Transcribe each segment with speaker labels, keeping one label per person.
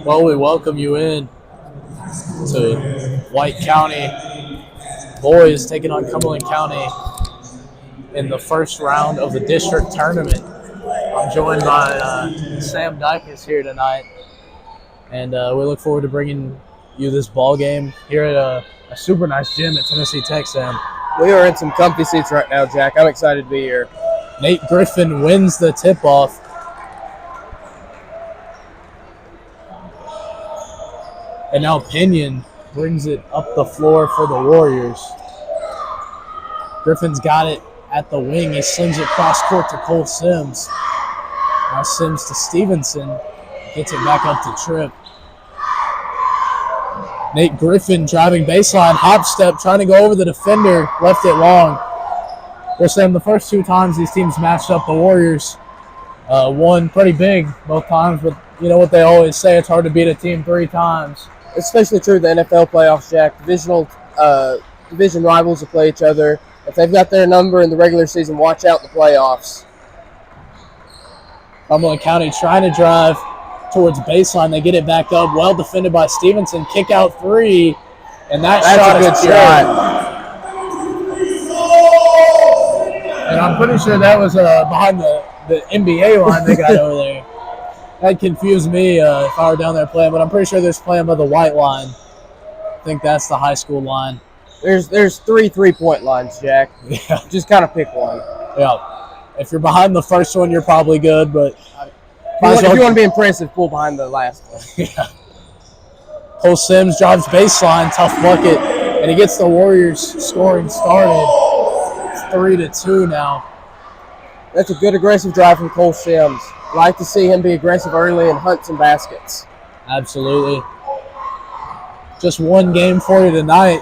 Speaker 1: Well, we welcome you in to White County boys taking on Cumberland County in the first round of the district tournament. I'm joined by Sam Dykes here tonight, and we look forward to bringing you this ball game here at a super nice gym at Tennessee Tech, Sam.
Speaker 2: We are in some comfy seats right now, Jack. I'm excited to be here.
Speaker 1: Nate Griffin wins the tip-off. And now Pinion brings it up the floor for the Warriors. Griffin's got it at the wing. He slings it cross court to Cole Sims. Now Sims to Stevenson. Gets it back up to Tripp. Nate Griffin driving baseline, hop step, trying to go over the defender, left it long. Well, Sam, the first two times these teams matched up, the Warriors won pretty big both times, but you know what they always say, it's hard to beat a team three times.
Speaker 2: Especially true of the NFL playoffs, Jack. Division rivals will play each other. If they've got their number in the regular season, watch out in the playoffs.
Speaker 1: Cumberland County trying to drive towards baseline. They get it back up. Well defended by Stevenson. Kick out three. And that's
Speaker 2: a good shot.
Speaker 1: And I'm pretty sure that was behind the NBA line they got over there. That confused me if I were down there playing, but I'm pretty sure they're playing by the white line. I think that's the high school line.
Speaker 2: There's three three-point lines, Jack.
Speaker 1: Yeah.
Speaker 2: Just kind of pick one.
Speaker 1: Yeah. If you're behind the first one, you're probably good, but
Speaker 2: if you want to be impressive, pull behind the last one.
Speaker 1: Yeah. Cole Sims drives baseline, tough bucket, and he gets the Warriors scoring started. It's 3-2 now.
Speaker 2: That's a good aggressive drive from Cole Sims. Like to see him be aggressive early and hunt some baskets.
Speaker 1: Absolutely. Just one game for you tonight,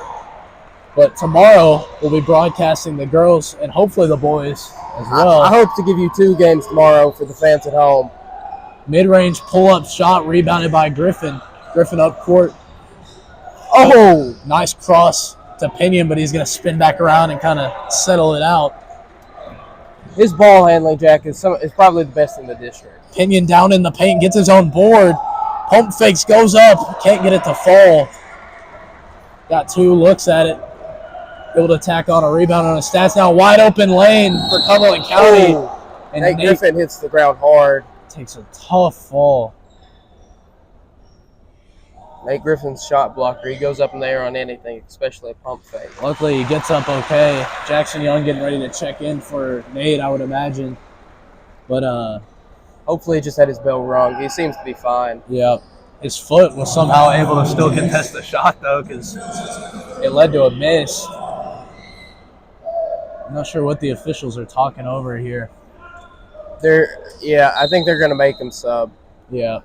Speaker 1: but tomorrow we'll be broadcasting the girls and hopefully the boys as well.
Speaker 2: I hope to give you 2 games tomorrow for the fans at home.
Speaker 1: Mid-range pull-up shot rebounded by Griffin. Griffin up court.
Speaker 2: Oh!
Speaker 1: Nice cross to Pinion, but he's going to spin back around and kind of settle it out.
Speaker 2: His ball handling, Jack, is probably the best in the district.
Speaker 1: Pinion down in the paint, gets his own board. Pump fakes, goes up. Can't get it to fall. Got 2 looks at it. Able to tack on a rebound on his stats. Now wide open lane for Cumberland County.
Speaker 2: Oh, and Nate Griffin hits the ground hard.
Speaker 1: Takes a tough fall.
Speaker 2: Nate Griffin's shot blocker. He goes up in the air on anything, especially a pump fake.
Speaker 1: Luckily, he gets up okay. Jackson Young getting ready to check in for Nate, I would imagine. But
Speaker 2: hopefully he just had his bell rung. He seems to be fine.
Speaker 1: Yeah. His foot was somehow able to still contest the shot, though, because it led to a miss. I'm not sure what the officials are talking over here.
Speaker 2: I think they're going to make him sub.
Speaker 1: Yeah.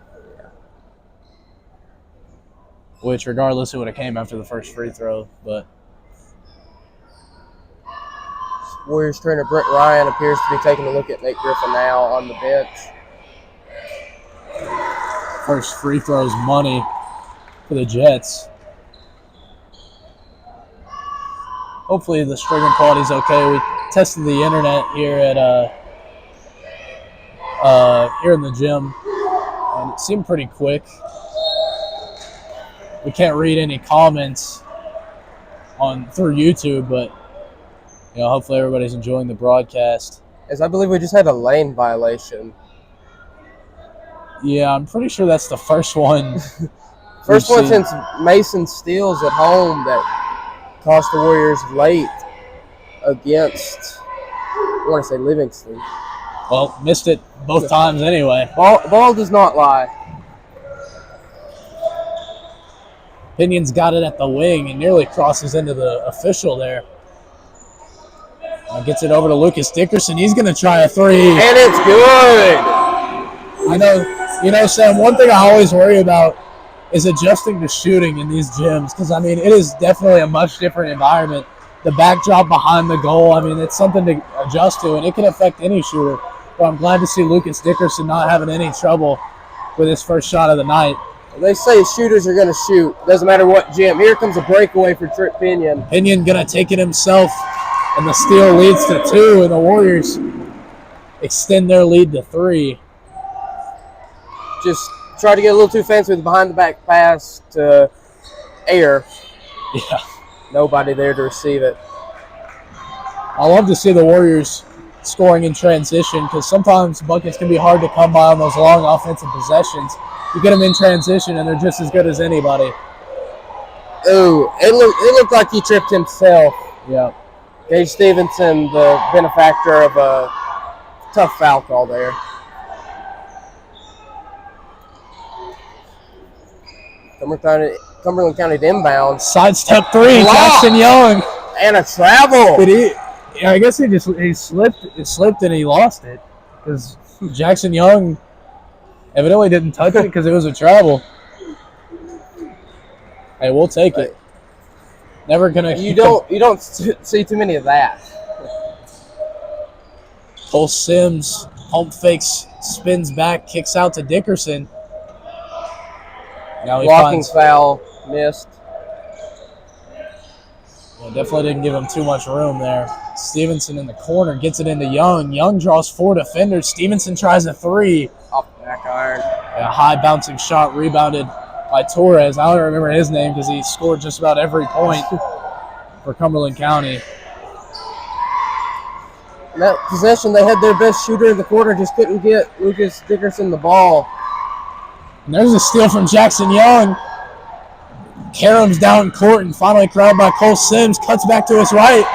Speaker 1: Which, regardless, it would have came after the first free throw, but
Speaker 2: Warriors trainer Brent Ryan appears to be taking a look at Nate Griffin now on the bench.
Speaker 1: First free throw's money for the Jets. Hopefully the streaming quality's okay. We tested the internet here at here in the gym, and it seemed pretty quick. We can't read any comments through YouTube, but hopefully everybody's enjoying the broadcast.
Speaker 2: As I believe we just had a lane violation.
Speaker 1: Yeah, I'm pretty sure that's the first one.
Speaker 2: First one since Mason Steele's at home that cost the Warriors late against, I want to say Livingston.
Speaker 1: Well, missed it both times anyway.
Speaker 2: Ball does not lie.
Speaker 1: Pinion's got it at the wing and nearly crosses into the official there. Gets it over to Lucas Dickerson. He's going to try a 3.
Speaker 2: And it's good.
Speaker 1: I know, Sam, one thing I always worry about is adjusting to shooting in these gyms because, it is definitely a much different environment. The backdrop behind the goal, it's something to adjust to, and it can affect any shooter. But I'm glad to see Lucas Dickerson not having any trouble with his first shot of the night.
Speaker 2: They say shooters are going to shoot. Doesn't matter what gym. Here comes a breakaway for Tripp Pinion.
Speaker 1: Pinion going to take it himself, and the steal leads to 2, and the Warriors extend their lead to 3.
Speaker 2: Just tried to get a little too fancy with the behind-the-back pass to Air.
Speaker 1: Yeah.
Speaker 2: Nobody there to receive it.
Speaker 1: I love to see the Warriors scoring in transition because sometimes buckets can be hard to come by on those long offensive possessions. You get them in transition, and they're just as good as anybody.
Speaker 2: Ooh, it looked like he tripped himself.
Speaker 1: Yeah.
Speaker 2: Gage Stevenson, the benefactor of a tough foul call there. Cumberland County inbound.
Speaker 1: Sidestep three, Jackson Young.
Speaker 2: And a travel.
Speaker 1: Did he? Yeah, I guess he slipped. It slipped and he lost it because Jackson Young evidently didn't touch it because it was a travel. Hey, we'll take it. Never gonna.
Speaker 2: You don't see too many of that.
Speaker 1: Cole Sims pump fakes, spins back, kicks out to Dickerson. Now he
Speaker 2: blocking foul missed.
Speaker 1: Yeah, definitely didn't give him too much room there. Stevenson in the corner gets it into Young. Young draws 4 defenders. Stevenson tries a 3.
Speaker 2: Off the back iron.
Speaker 1: A high bouncing shot rebounded by Torres. I don't remember his name because he scored just about every point for Cumberland County.
Speaker 2: In that possession, they had their best shooter in the quarter, just couldn't get Lucas Dickerson the ball.
Speaker 1: And there's a steal from Jackson Young. Karam's down court and finally grabbed by Cole Sims. Cuts back to his right,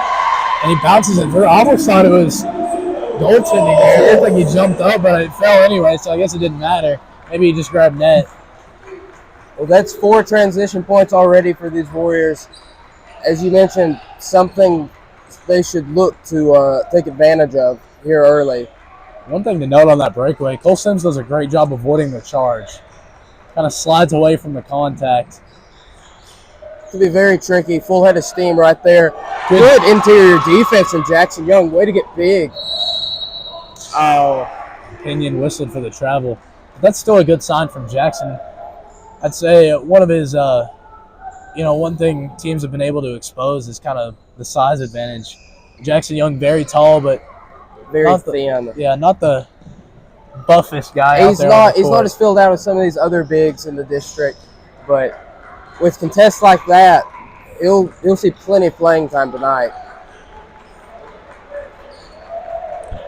Speaker 1: and he bounces it through. I almost thought it was goaltending there. It looked like he jumped up, but it fell anyway, so I guess it didn't matter. Maybe he just grabbed net.
Speaker 2: Well, that's 4 transition points already for these Warriors. As you mentioned, something they should look to take advantage of here early.
Speaker 1: One thing to note on that breakaway, Cole Sims does a great job avoiding the charge. Kind of slides away from the contact.
Speaker 2: Could be very tricky. Full head of steam right there. Good interior defense from Jackson Young. Way to get big.
Speaker 1: Oh, Pinion whistled for the travel. But that's still a good sign from Jackson. I'd say one of his, one thing teams have been able to expose is kind of the size advantage. Jackson Young, very tall, but
Speaker 2: very thin.
Speaker 1: Not the buffest guy.
Speaker 2: He's not as filled out as some of these other bigs in the district, but with contests like that, he'll see plenty of playing time tonight.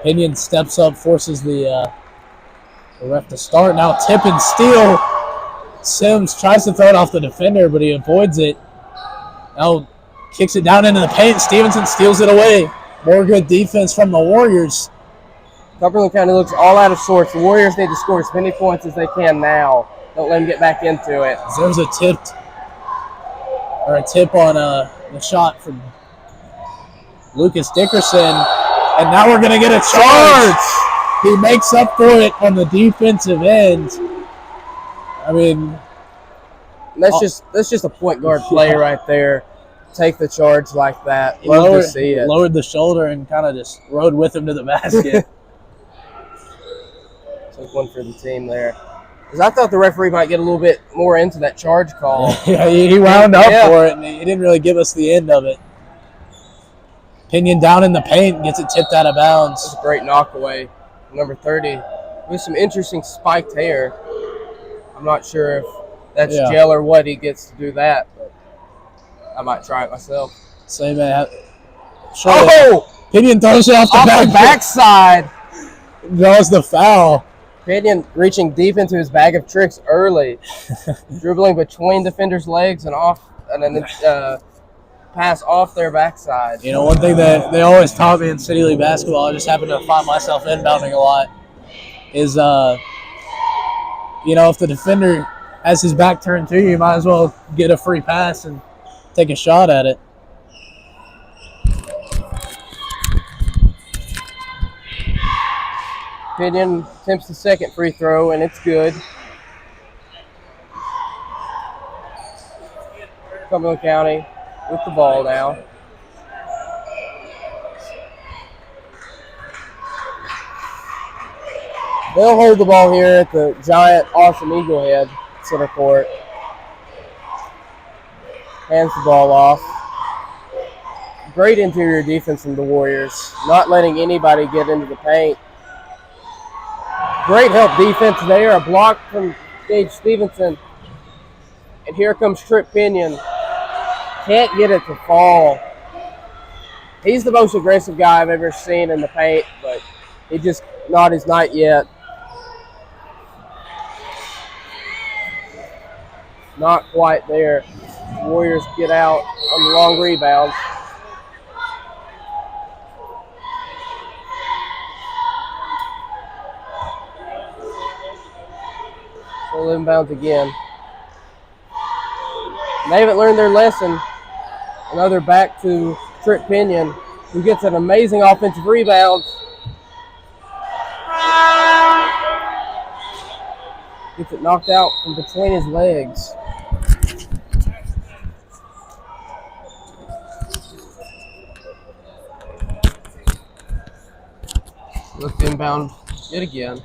Speaker 1: Pinion steps up, forces the ref to start. Now tip and steal. Sims tries to throw it off the defender, but he avoids it. Now kicks it down into the paint. Stevenson steals it away. More good defense from the Warriors.
Speaker 2: Cumberland County looks all out of sorts. The Warriors need to score as many points as they can now. Don't let them get back into it.
Speaker 1: There's a tip on the shot from Lucas Dickerson. And now we're going to get a charge. He makes up for it on the defensive end. I mean,
Speaker 2: that's just a point guard play right there. Take the charge like that. Love to see it.
Speaker 1: Lowered the shoulder and kind of just rode with him to the basket.
Speaker 2: Took one for the team there. Because I thought the referee might get a little bit more into that charge call.
Speaker 1: Yeah, he wound up for it, and he didn't really give us the end of it. Pinion down in the paint, gets it tipped out of bounds.
Speaker 2: That's a great knockaway. Number 30. With some interesting spiked hair. I'm not sure if that's gel or what he gets to do that, but I might try it myself.
Speaker 1: Same man.
Speaker 2: Pinion
Speaker 1: throws it off the
Speaker 2: backside.
Speaker 1: Draws the foul.
Speaker 2: Pinion reaching deep into his bag of tricks early. Dribbling between defenders' legs and then pass off their backside.
Speaker 1: You know, one thing that they always taught me in City League basketball, I just happen to find myself inbounding a lot, is if the defender has his back turned to you, you might as well get a free pass and take a shot at it.
Speaker 2: Pinion attempts the second free throw, and it's good. Cumberland County with the ball now. They'll hold the ball here at the giant, awesome Eagle Head center court. Hands the ball off. Great interior defense from the Warriors, not letting anybody get into the paint. Great help defense there. A block from Gage Stevenson. And here comes Trip Pinion. Can't get it to fall. He's the most aggressive guy I've ever seen in the paint, but he just not his night yet. Not quite there. Warriors get out on the long rebound. Full inbounds again. They haven't learned their lesson. Another back to Trip Pinion, who gets an amazing offensive rebound. Gets it knocked out from between his legs. Looked inbound yet again.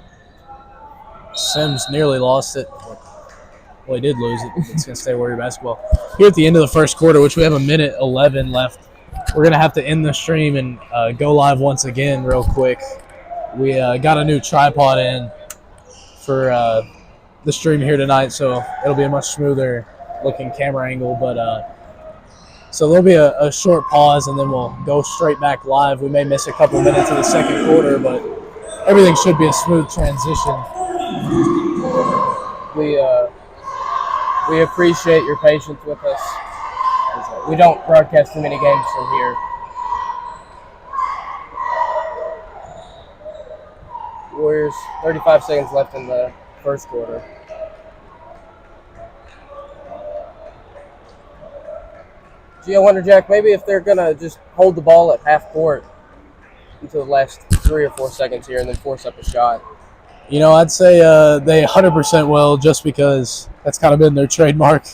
Speaker 1: Sims nearly lost it. Well, he did lose it. It's going to stay Warrior basketball. Here at the end of the first quarter, which we have 1:11 left, we're going to have to end the stream and go live once again real quick. We got a new tripod in for the stream here tonight, so it'll be a much smoother looking camera angle. But so there'll be a short pause, and then we'll go straight back live. We may miss a couple minutes of the second quarter, but everything should be a smooth transition.
Speaker 2: We appreciate your patience with us. We don't broadcast too many games from here. Warriors, 35 seconds left in the first quarter. Gee, I wonder, Jack, maybe if they're going to just hold the ball at half court until the last 3 or 4 seconds here and then force up a shot.
Speaker 1: You know, I'd say they 100% will, just because that's kind of been their trademark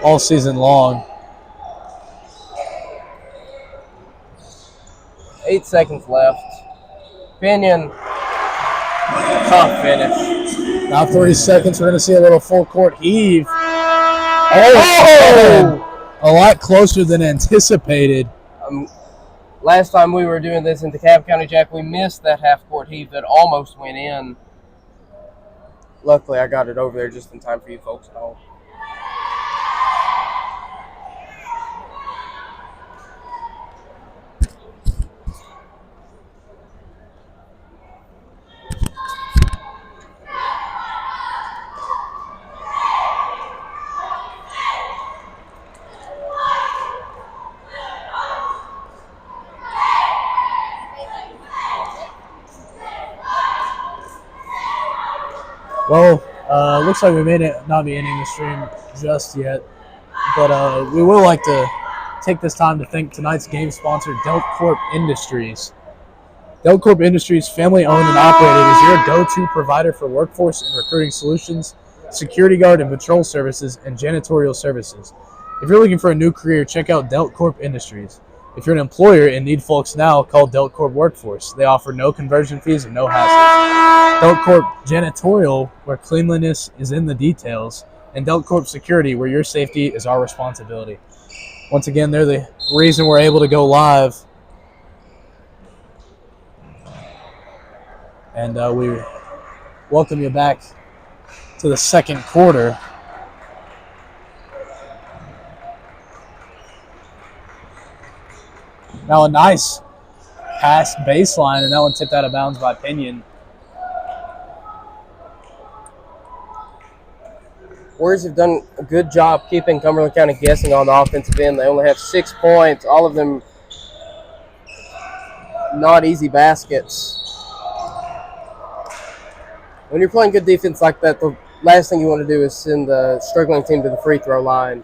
Speaker 1: all season long.
Speaker 2: 8 seconds left. Pinion. Tough finish.
Speaker 1: Now 30 seconds, we're going to see a little full court heave.
Speaker 2: Oh!
Speaker 1: A lot closer than anticipated.
Speaker 2: Last time we were doing this in DeKalb County, Jack, we missed that half-court heave that almost went in. Luckily, I got it over there just in time for you folks at home.
Speaker 1: Well, looks like we may not be ending the stream just yet, but we will like to take this time to thank tonight's game sponsor, Deltcorp Industries. Deltcorp Industries, family owned and operated, is your go-to provider for workforce and recruiting solutions, security guard and patrol services, and janitorial services. If you're looking for a new career, check out Deltcorp Industries. If you're an employer and need folks now, call Deltcorp Workforce. They offer no conversion fees and no hassles. Deltcorp Janitorial, where cleanliness is in the details. And Deltcorp Security, where your safety is our responsibility. Once again, they're the reason we're able to go live. And we welcome you back to the second quarter. Now a nice pass baseline, and that one tipped out of bounds by Pinion.
Speaker 2: Warriors have done a good job keeping Cumberland County guessing on the offensive end. They only have 6 points, all of them not easy baskets. When you're playing good defense like that, the last thing you want to do is send the struggling team to the free throw line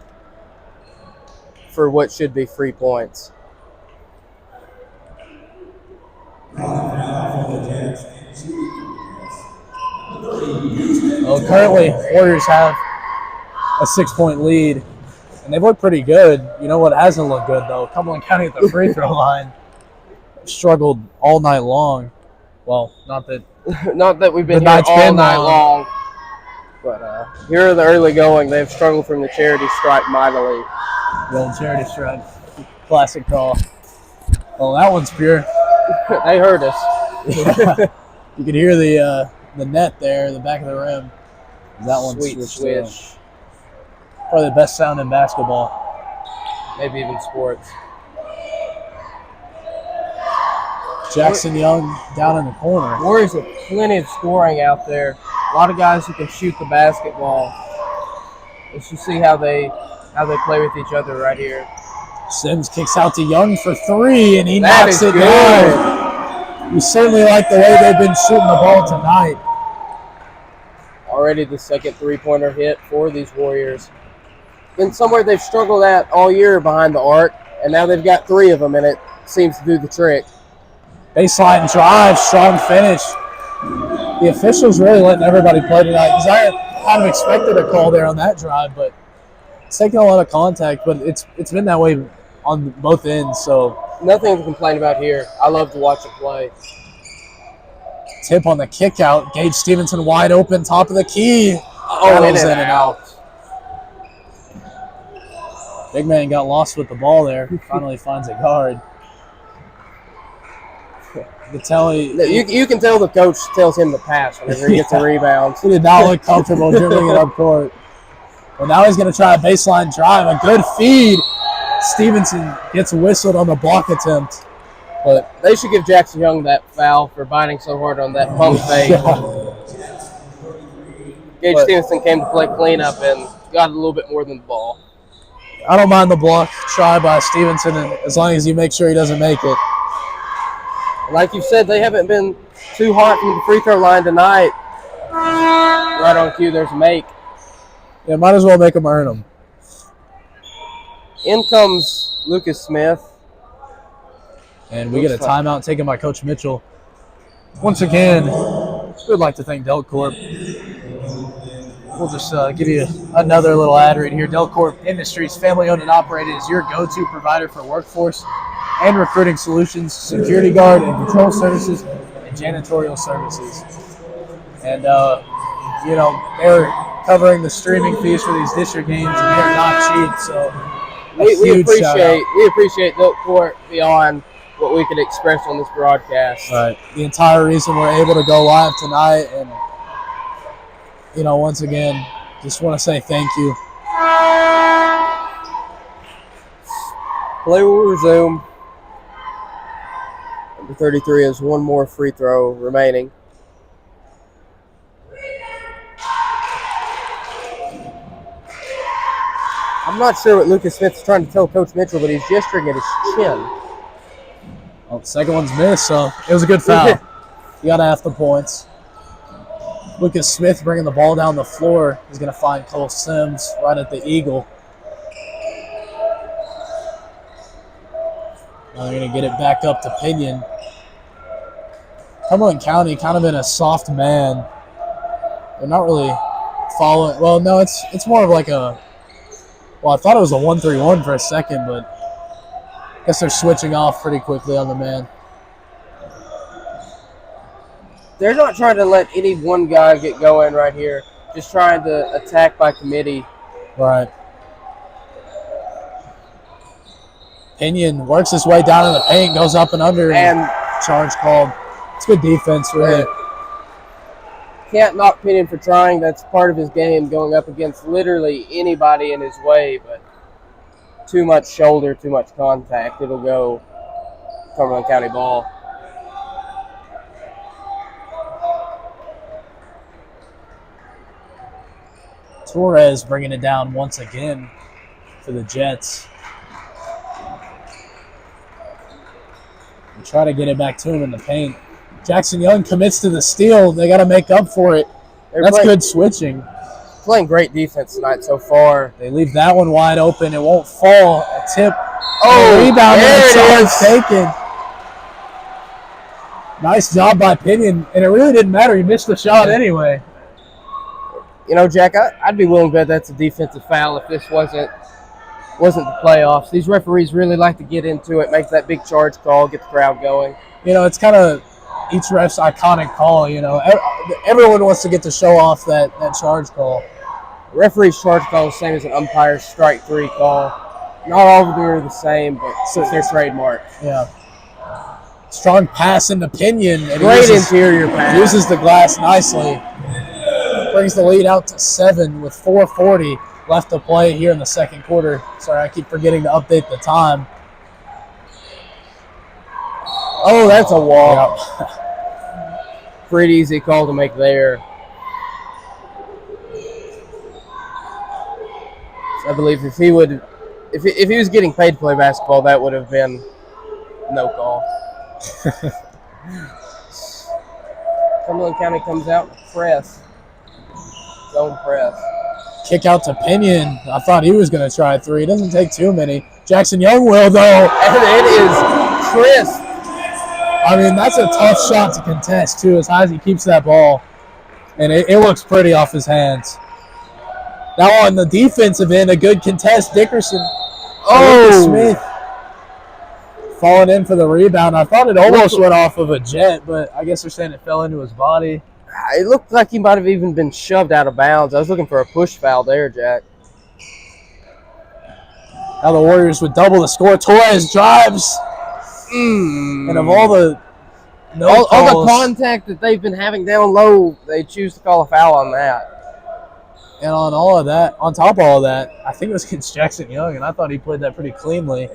Speaker 2: for what should be free points.
Speaker 1: Well, currently, Warriors have a 6-point lead, and they've looked pretty good. You know what hasn't looked good, though? Cumberland County at the free throw line struggled all night long. Well, not that
Speaker 2: we've been here all night long. But here are the early going. They've struggled from the charity stripe mightily.
Speaker 1: The old charity stripe. Classic call. Well, that one's pure.
Speaker 2: They heard us.
Speaker 1: You could hear the the net there, the back of the rim. That one
Speaker 2: Sweet switch.
Speaker 1: Probably the best sound in basketball.
Speaker 2: Maybe even sports.
Speaker 1: Jackson Young down in the corner.
Speaker 2: Warriors have plenty of scoring out there. A lot of guys who can shoot the basketball. Let's just see how they play with each other right here.
Speaker 1: Sims kicks out to Young for 3, and he
Speaker 2: That
Speaker 1: knocks
Speaker 2: is
Speaker 1: it
Speaker 2: good.
Speaker 1: down. You certainly like the way they've been shooting the ball tonight.
Speaker 2: Already the second three-pointer hit for these Warriors. Been somewhere they've struggled at all year behind the arc, and now they've got 3 of them, and it seems to do the trick.
Speaker 1: Baseline drive, strong finish. The officials really letting everybody play tonight because I kind of expected a call there on that drive, but it's taking a lot of contact, but it's been that way on both ends, so.
Speaker 2: Nothing to complain about here. I love to watch it play.
Speaker 1: Tip on the kick out. Gage Stevenson wide open, top of the key.
Speaker 2: Oh, in and out.
Speaker 1: Big man got lost with the ball there. Finally finds a guard.
Speaker 2: You can tell the coach tells him to pass whenever he gets a rebound.
Speaker 1: He did not look comfortable dribbling it up court. Well, now he's going to try a baseline drive. A good feed. Stevenson gets whistled on the block attempt.
Speaker 2: But they should give Jackson Young that foul for biting so hard on that pump fake. Gage Stevenson came to play cleanup and got a little bit more than the ball.
Speaker 1: I don't mind the block try by Stevenson as long as you make sure he doesn't make it.
Speaker 2: Like you said, they haven't been too hot from the free throw line tonight. Right on cue, there's a make.
Speaker 1: Yeah, might as well make them earn them.
Speaker 2: In comes Lucas Smith.
Speaker 1: And we get a timeout taken by Coach Mitchell. Once again, we'd like to thank Delcorp. We'll just give you another little ad right here. Delcorp Industries, family-owned and operated, is your go-to provider for workforce and recruiting solutions, security guard and control services, and janitorial services. And, they're covering the streaming fees for these district games, and they're not cheap. So
Speaker 2: we appreciate Delcorp beyond what we could express on this broadcast.
Speaker 1: Right. The entire reason we're able to go live tonight, and once again, just want to say thank you.
Speaker 2: Play will resume. Number 33 has one more free throw remaining. I'm not sure what Lucas Smith's trying to tell Coach Mitchell, but he's gesturing at his chin.
Speaker 1: Well, the second one's missed, so it was a good foul. You got to have the points. Lucas Smith bringing the ball down the floor. He's going to find Cole Sims right at the eagle. Now they're going to get it back up to Pinion. Cumberland County kind of been a soft man. They're not really following. Well, no, it's more of like a. Well, I thought it was a 1-3-1 for a second, but I guess they're switching off pretty quickly on the man.
Speaker 2: They're not trying to let any one guy get going right here. Just trying to attack by committee.
Speaker 1: Right. Pinion works his way down in the paint, goes up and under, and charge called. It's good defense, really.
Speaker 2: Can't knock Pinion for trying. That's part of his game, going up against literally anybody in his way, but too much shoulder, too much contact. It'll go Cumberland County ball.
Speaker 1: Torres bringing it down once again for the Jets. And try to get it back to him in the paint. Jackson Young commits to the steal. They got to make up for it. That's good switching.
Speaker 2: Playing great defense tonight so far.
Speaker 1: They leave that one wide open. It won't fall. A tip.
Speaker 2: Rebound.
Speaker 1: There it is. Taken. Nice job by Pinion. And it really didn't matter. He missed the shot anyway.
Speaker 2: Jack, I'd be willing to bet that's a defensive foul if this wasn't the playoffs. These referees really like to get into it, make that big charge call, get the crowd going.
Speaker 1: It's kind of each ref's iconic call. Everyone wants to get to show off that charge call.
Speaker 2: The referee's charge call is the same as an umpire's strike 3 call. Not all of them are the same, but since they're trademarked.
Speaker 1: Yeah. Strong pass into Pinion. And
Speaker 2: Great interior pass.
Speaker 1: Uses the glass nicely. Brings the lead out to 7 with 4:40 left to play here in the second quarter. Sorry, I keep forgetting to update the time.
Speaker 2: Oh, that's a walk.
Speaker 1: Yep.
Speaker 2: Pretty easy call to make there. So I believe if he was getting paid to play basketball, that would have been no call. Cumberland County comes out and press. Zone press.
Speaker 1: Kick out to Pinion. I thought he was going to try a 3. It doesn't take too many. Jackson Young will, though.
Speaker 2: And it is crisp.
Speaker 1: I mean, that's a tough shot to contest, too, as high as he keeps that ball. And it looks pretty off his hands. Now on the defensive end, a good contest. Dickerson.
Speaker 2: Oh!
Speaker 1: Smith. Falling in for the rebound. I thought it almost went off of a jet, but I guess they're saying it fell into his body.
Speaker 2: It looked like he might have even been shoved out of bounds. I was looking for a push foul there, Jack.
Speaker 1: Now the Warriors would double the score. Torres drives. And of all the
Speaker 2: all the contact that they've been having down low, they choose to call a foul on that.
Speaker 1: And on all of that, on top of all of that, I think it was against Jackson Young, and I thought he played that pretty cleanly.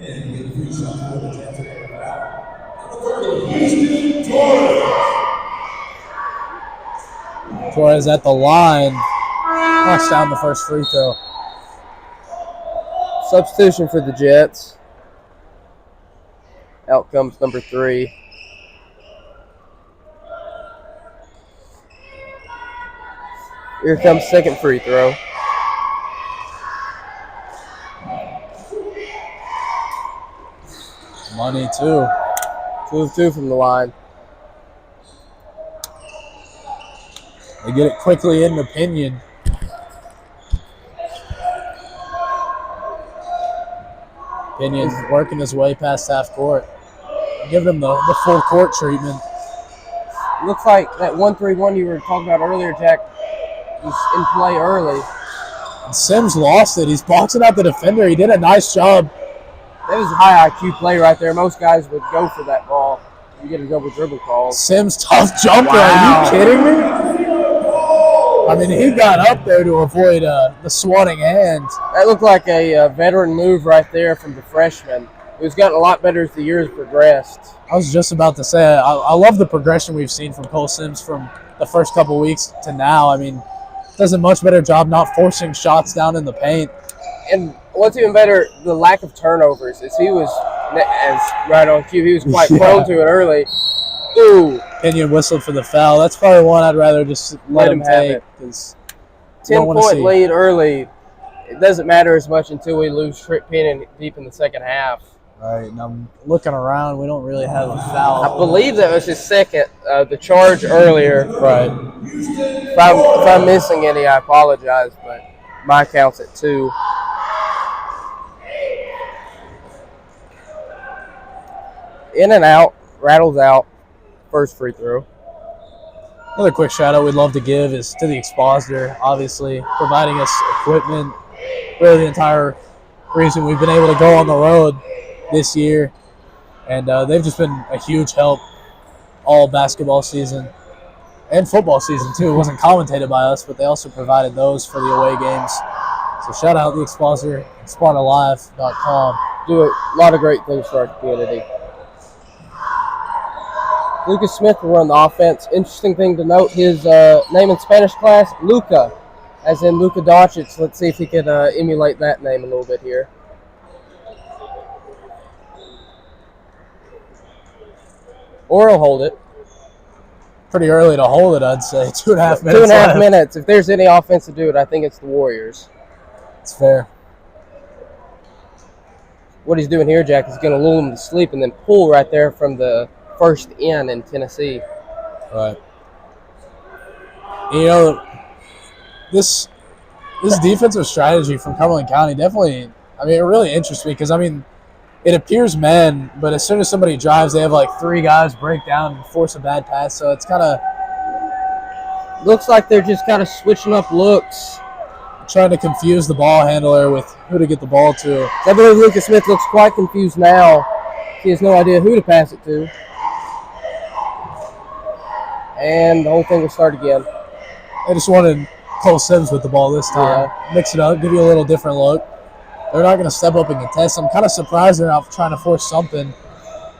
Speaker 1: Torres at the line. Knocks down the first free throw.
Speaker 2: Substitution for the Jets. Out comes number 3. Here comes second free throw.
Speaker 1: Money, too.
Speaker 2: 2 of 2 from the line.
Speaker 1: They get it quickly into Pinion. Pinion's working his way past half court. Give him the full court treatment.
Speaker 2: Looks like that 1-3-1 you were talking about earlier, Jack, was in play early.
Speaker 1: And Sims lost it. He's boxing out the defender. He did a nice job.
Speaker 2: That was a high IQ play right there. Most guys would go for that ball. You get a double dribble call.
Speaker 1: Sims, tough jumper.
Speaker 2: Wow.
Speaker 1: Are you kidding me? I mean, he got up there to avoid the swatting hand.
Speaker 2: That looked like a veteran move right there from the freshman, who's gotten a lot better as the years progressed.
Speaker 1: I was just about to say, I love the progression we've seen from Cole Sims from the first couple weeks to now. I mean, does a much better job not forcing shots down in the paint.
Speaker 2: And what's even better, the lack of turnovers. As he was, as right on cue, he was quite prone to it early. Ooh.
Speaker 1: Pinion whistled for the foul. That's probably one I'd rather just let him take.
Speaker 2: 10-point lead early. It doesn't matter as much until we lose Trip Pinion deep in the second half.
Speaker 1: Right, and I'm looking around. We don't really have a foul.
Speaker 2: I believe that was his second. The charge earlier.
Speaker 1: Right.
Speaker 2: If I'm missing any, I apologize, but my count's at 2. In and out, rattles out. First free throw.
Speaker 1: Another quick shout out we'd love to give is to the Expositor, obviously, providing us equipment. Really the entire reason we've been able to go on the road this year. And they've just been a huge help all basketball season and football season, too. It wasn't commentated by us, but they also provided those for the away games. So shout out the Expositor, SpartaLive.com.
Speaker 2: Do a lot of great things for our community. Lucas Smith will run the offense. Interesting thing to note, his name in Spanish class, Luka, as in Luka Doncic. Let's see if he can emulate that name a little bit here. Or he'll hold it.
Speaker 1: Pretty early to hold it, I'd say. 2.5 minutes.
Speaker 2: 2.5
Speaker 1: left.
Speaker 2: minutes. If there's any offense to do it, I think it's the Warriors.
Speaker 1: It's fair.
Speaker 2: What he's doing here, Jack, is going to lull him to sleep and then pull right there from the first in Tennessee.
Speaker 1: Right. You know, this defensive strategy from Cumberland County definitely, I mean, it really interests me because, I mean, it appears men, but as soon as somebody drives, they have like 3 guys break down and force a bad pass. So it's kind of
Speaker 2: looks like they're just kind of switching up looks,
Speaker 1: trying to confuse the ball handler with who to get the ball to.
Speaker 2: I believe Lucas Smith looks quite confused now. He has no idea who to pass it to. And the whole thing will start again.
Speaker 1: They just wanted Cole Sims with the ball this time.
Speaker 2: Yeah.
Speaker 1: Mix it up, give you a little different look. They're not going to step up and contest. I'm kind of surprised they're not trying to force something,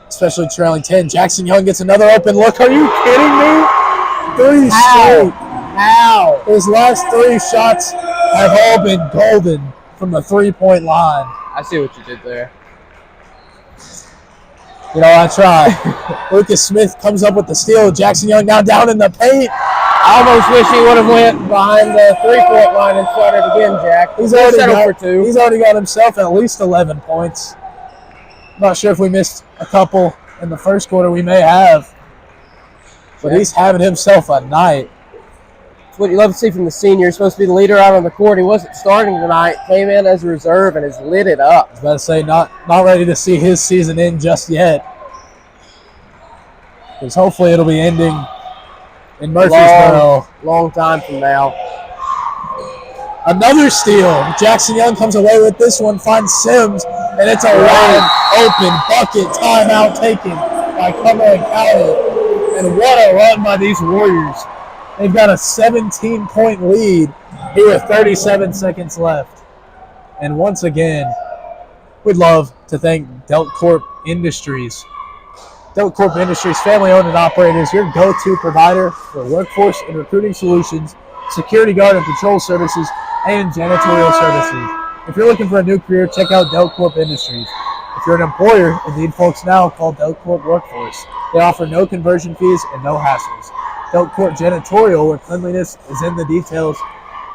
Speaker 1: especially trailing 10. Jackson Young gets another open look. Are you kidding me? 3 straight.
Speaker 2: How?
Speaker 1: His last 3 shots have all been golden from the 3-point line.
Speaker 2: I see what you did there.
Speaker 1: You know, I try. Lucas Smith comes up with the steal. Jackson Young now down in the paint.
Speaker 2: I almost wish he would have went behind the 3-point line and started again, Jack.
Speaker 1: He's already
Speaker 2: for 2.
Speaker 1: got himself at least 11 points. Not sure if we missed a couple in the first quarter. We may have. But he's having himself a night.
Speaker 2: It's what you love to see from the senior. He's supposed to be the leader out on the court. He wasn't starting tonight. Came in as a reserve and has lit it up.
Speaker 1: I was about to say, not ready to see his season end just yet. Because hopefully it'll be ending in Murfreesboro.
Speaker 2: Long time from now.
Speaker 1: Another steal. Jackson Young comes away with this one, finds Sims, and it's a wide open bucket. Timeout taken by Cumberland County. And what a run by these Warriors. They've got a 17-point lead here with 37 seconds left. And once again, we'd love to thank Delcorp Industries. Delcorp Industries, family-owned and operated, is your go-to provider for workforce and recruiting solutions, security guard and patrol services, and janitorial services. If you're looking for a new career, check out Delcorp Industries. If you're an employer and need folks now, call Delcorp Workforce. They offer no conversion fees and no hassles. Delcorp Janitorial, where cleanliness is in the details.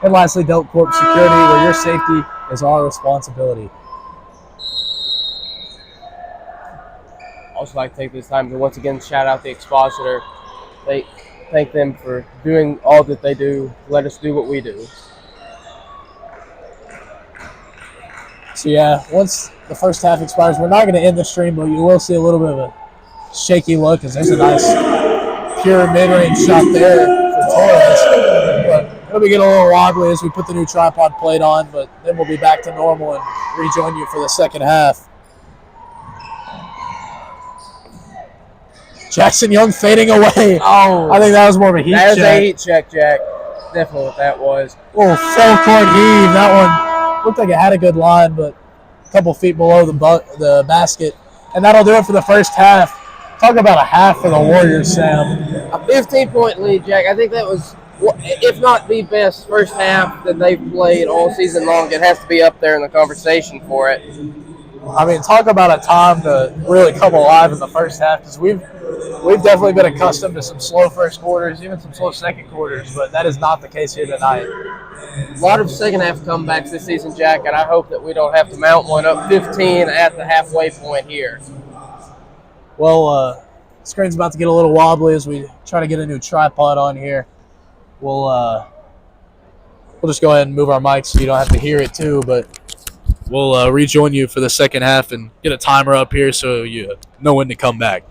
Speaker 1: And lastly, Delcorp Security, where your safety is our responsibility.
Speaker 2: Also like to take this time to once again shout out the Expositor. Thank them for doing all that they do, let us do what we do.
Speaker 1: So yeah, once the first half expires, we're not going to end the stream, but you will see a little bit of a shaky look as there's a nice pure mid-range shot there for Torres. But it'll be getting a little wobbly as we put the new tripod plate on, but then we'll be back to normal and rejoin you for the second half. Jackson Young fading away.
Speaker 2: Oh,
Speaker 1: I think that was more of a heat check.
Speaker 2: That was a heat check, Jack. Definitely what that was.
Speaker 1: Oh, full court heave. That one looked like it had a good line, but a couple feet below the basket. And that'll do it for the first half. Talk about a half for the Warriors, Sam.
Speaker 2: A 15-point lead, Jack. I think that was, if not the best first half that they've played all season long. It has to be up there in the conversation for it.
Speaker 1: I mean, talk about a time to really come alive in the first half, because we've definitely been accustomed to some slow first quarters, even some slow second quarters, but that is not the case here tonight.
Speaker 2: A lot of second half comebacks this season, Jack, and I hope that we don't have to mount one up 15 at the halfway point here.
Speaker 1: Well, screen's about to get a little wobbly as we try to get a new tripod on here. We'll just go ahead and move our mics so you don't have to hear it too, but we'll rejoin you for the second half and get a timer up here so you know when to come back.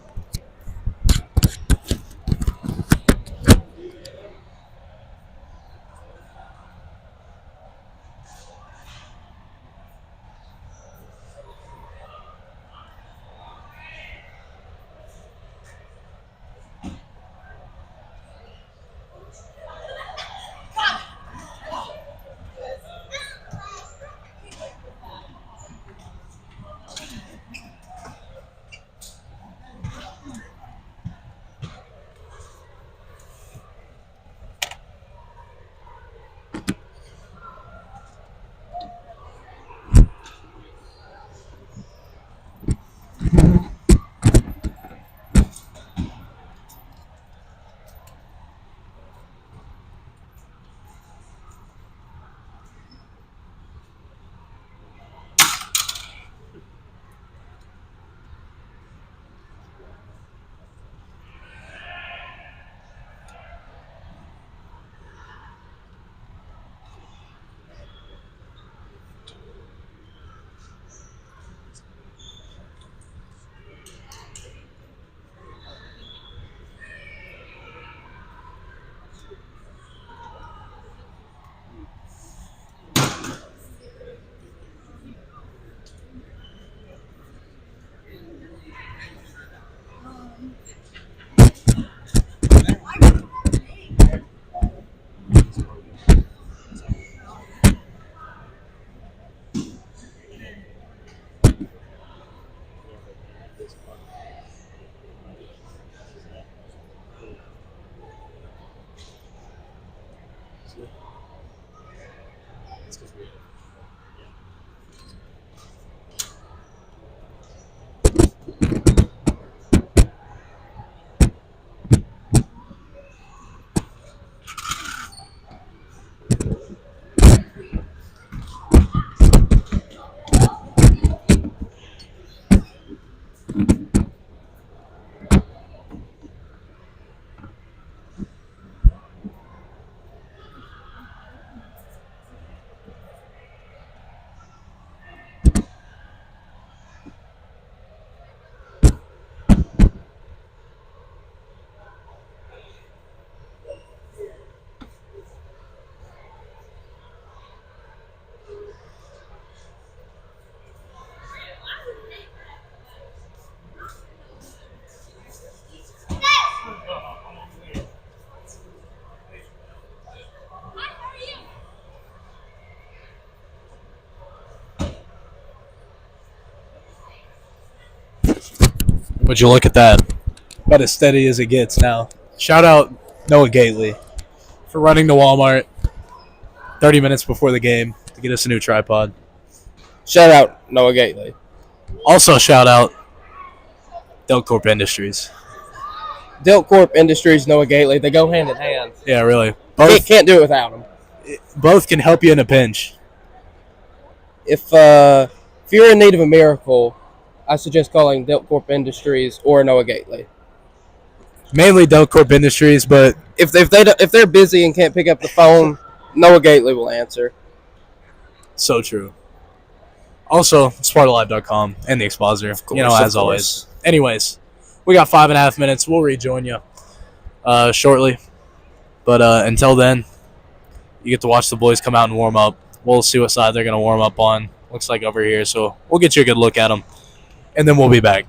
Speaker 1: Would you look at that? About as steady as it gets now. Shout out Noah Gately for running to Walmart 30 minutes before the game to get us a new tripod.
Speaker 2: Shout out Noah Gately.
Speaker 1: Also, shout out Delcorp Industries.
Speaker 2: Delcorp Industries, Noah Gately, they go hand in hand.
Speaker 1: Yeah, really.
Speaker 2: Can't do it without them.
Speaker 1: Both can help you in a pinch.
Speaker 2: If you're in need of a miracle, I suggest calling Delcorp Industries or Noah Gately.
Speaker 1: Mainly Delcorp Industries, but
Speaker 2: If they're busy and can't pick up the phone, Noah Gately will answer.
Speaker 1: so true. Also, SpartaLive.com and the Expositor.
Speaker 2: Of course,
Speaker 1: you know, as always. Anyways, we got 5.5 minutes. We'll rejoin you shortly. But until then, you get to watch the boys come out and warm up. We'll see what side they're going to warm up on. Looks like over here. So we'll get you a good look at them. And then we'll be back.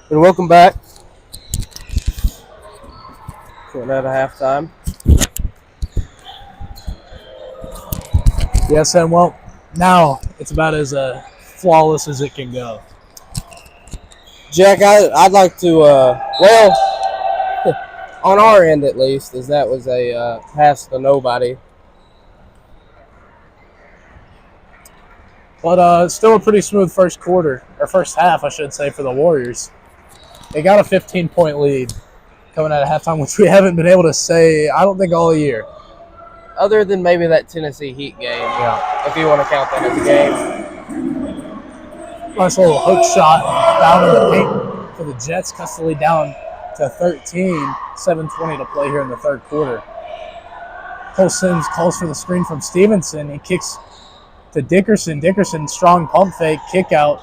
Speaker 2: And welcome back. Going out of halftime.
Speaker 1: Yes, and well, now it's about as flawless as it can go.
Speaker 2: Jack, I'd like to, on our end at least, as that was a pass to nobody.
Speaker 1: But still a pretty smooth first half, I should say, for the Warriors. They got a 15-point lead coming out of halftime, which we haven't been able to say, I don't think, all year.
Speaker 2: Other than maybe that Tennessee Heat game, if you want to count that as a game.
Speaker 1: Nice little hook shot down in the paint for the Jets. Cuts the lead down to 13, 7:20 to play here in the third quarter. Cole Sims calls for the screen from Stevenson. He kicks to Dickerson. Dickerson, strong pump fake, kick out.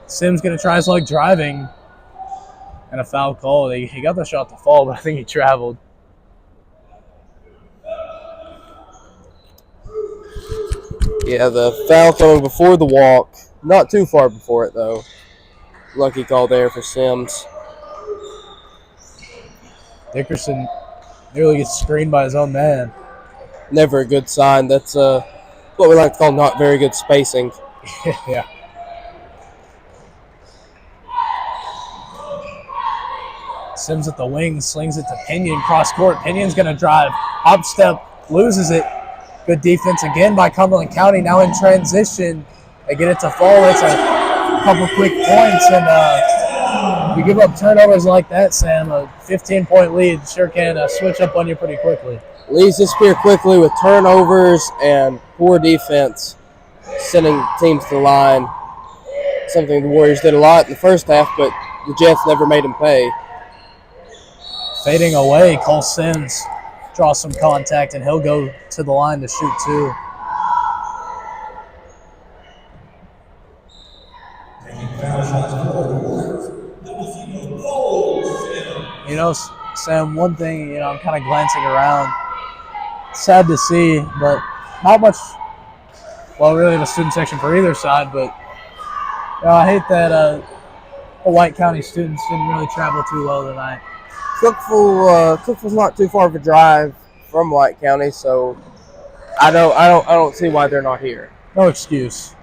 Speaker 1: Sims going to try his luck driving. And a foul call. He got the shot to fall, but I think he traveled.
Speaker 2: Yeah, the foul coming before the walk. Not too far before it, though. Lucky call there for Sims.
Speaker 1: Dickerson nearly gets screened by his own man.
Speaker 2: Never a good sign. That's what we like to call not very good spacing.
Speaker 1: Yeah. Sims at the wing, slings it to Pinion, cross court. Pinion's going to drive, hop step, loses it. Good defense again by Cumberland County. Now in transition, they get it to fall. It's a couple quick points, and you give up turnovers like that, Sam. A 15-point lead sure can switch up on you pretty quickly.
Speaker 2: Leads disappear quickly with turnovers and poor defense, sending teams to the line. Something the Warriors did a lot in the first half, but the Jets never made them pay.
Speaker 1: Fading away, Cole Sims draws some contact, and he'll go to the line to shoot two. You know, Sam, one thing, I'm kind of glancing around. Sad to see, but not much, well, really the student section for either side, but I hate that the White County students didn't really travel too well tonight.
Speaker 2: Cookville's not too far of a drive from White County, so I don't see why they're not here.
Speaker 1: No excuse.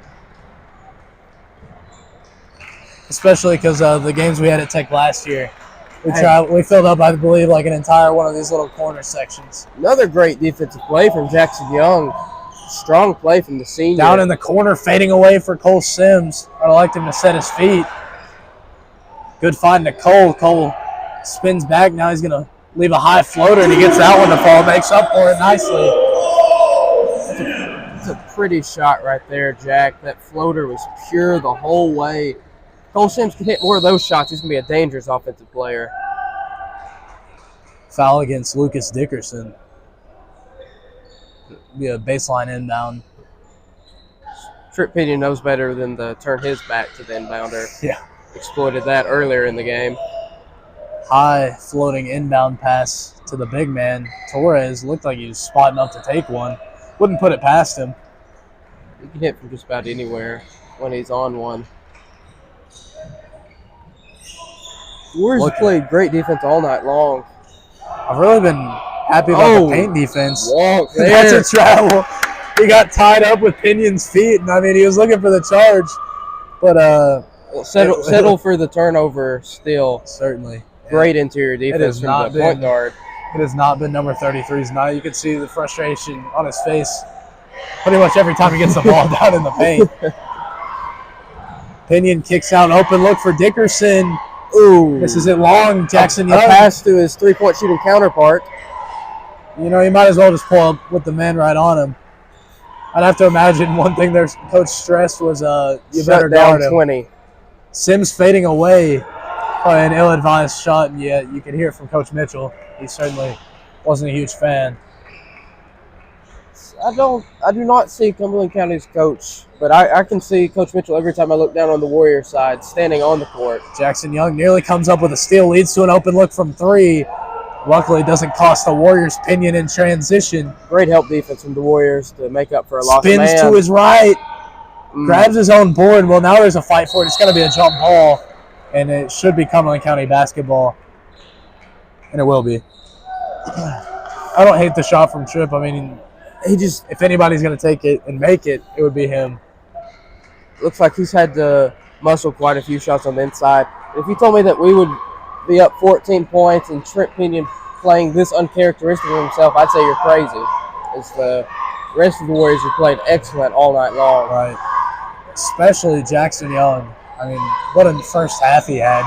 Speaker 1: Especially because the games we had at Tech last year, we filled up, I believe, like an entire one of these little corner sections.
Speaker 2: Another great defensive play from Jackson Young. Strong play from the senior.
Speaker 1: Down in the corner, fading away for Cole Sims. I'd like him to set his feet. Good find to Cole. Cole spins back. Now he's going to leave a high floater, and he gets that one to fall. Makes up for it nicely.
Speaker 2: It's a pretty shot right there, Jack. That floater was pure the whole way. Cole Sims can hit more of those shots. He's going to be a dangerous offensive player.
Speaker 1: Foul against Lucas Dickerson. Be a baseline inbound.
Speaker 2: Trip Pinion knows better than to turn his back to the inbounder.
Speaker 1: Yeah.
Speaker 2: Exploited that earlier in the game.
Speaker 1: High floating inbound pass to the big man. Torres looked like he was spotting up to take one. Wouldn't put it past him.
Speaker 2: He can hit from just about anywhere when he's on one. Warriors played great defense all night long.
Speaker 1: I've really been happy about the paint defense.
Speaker 2: Walk there.
Speaker 1: That's a travel. He got tied up with Pinion's feet, and I mean, he was looking for the charge. But
Speaker 2: settle for the turnover still.
Speaker 1: Certainly.
Speaker 2: Great interior defense from the point guard.
Speaker 1: It has not been number 33's night. You can see the frustration on his face pretty much every time he gets the ball down in the paint. Pinion kicks out, open look for Dickerson.
Speaker 2: Ooh.
Speaker 1: This is it long. Jackson Young.
Speaker 2: A pass to his three-point shooting counterpart.
Speaker 1: You know, he might as well just pull up with the man right on him. I'd have to imagine one thing their coach stressed was you better guard him.
Speaker 2: 20.
Speaker 1: Sims fading away by an ill-advised shot, and yet you could hear it from Coach Mitchell. He certainly wasn't a huge fan.
Speaker 2: I do not see Cumberland County's coach, but I can see Coach Mitchell every time I look down on the Warrior side, standing on the court.
Speaker 1: Jackson Young nearly comes up with a steal, leads to an open look from three. Luckily, it doesn't cost the Warriors Pinion in transition.
Speaker 2: Great help defense from the Warriors to make up for a lost man.
Speaker 1: Spins to his right, grabs his own board. Well, now there's a fight for it. It's going to be a jump ball, and it should be Cumberland County basketball, and it will be. I don't hate the shot from Tripp. I mean, if anybody's going to take it and make it, it would be him.
Speaker 2: Looks like he's had to muscle quite a few shots on the inside. If you told me that we would be up 14 points and Trent Pinion playing this uncharacteristic of himself, I'd say you're crazy. As the rest of the Warriors have played excellent all night long.
Speaker 1: Right. Especially Jackson Young. I mean, what a first half he had.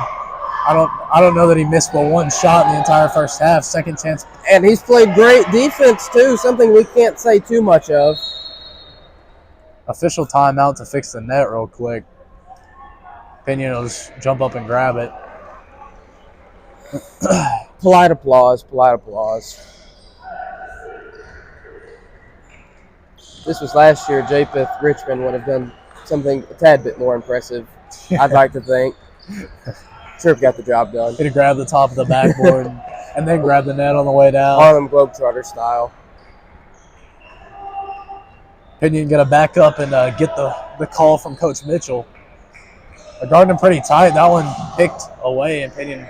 Speaker 1: I don't know that he missed but one shot in the entire first half. Second chance.
Speaker 2: And he's played great defense, too, something we can't say too much of.
Speaker 1: Official timeout to fix the net real quick. Pinion will just jump up and grab it.
Speaker 2: Polite applause, polite applause. This was last year. Japheth Richmond would have done something a tad bit more impressive, I'd like to think. Tripp got the job done.
Speaker 1: He'd have grabbed the top of the backboard and then grabbed the net on the way down.
Speaker 2: Harlem Globetrotter style.
Speaker 1: Pinion going to back up and get the call from Coach Mitchell. They're guarding him pretty tight. That one picked away, and Pinion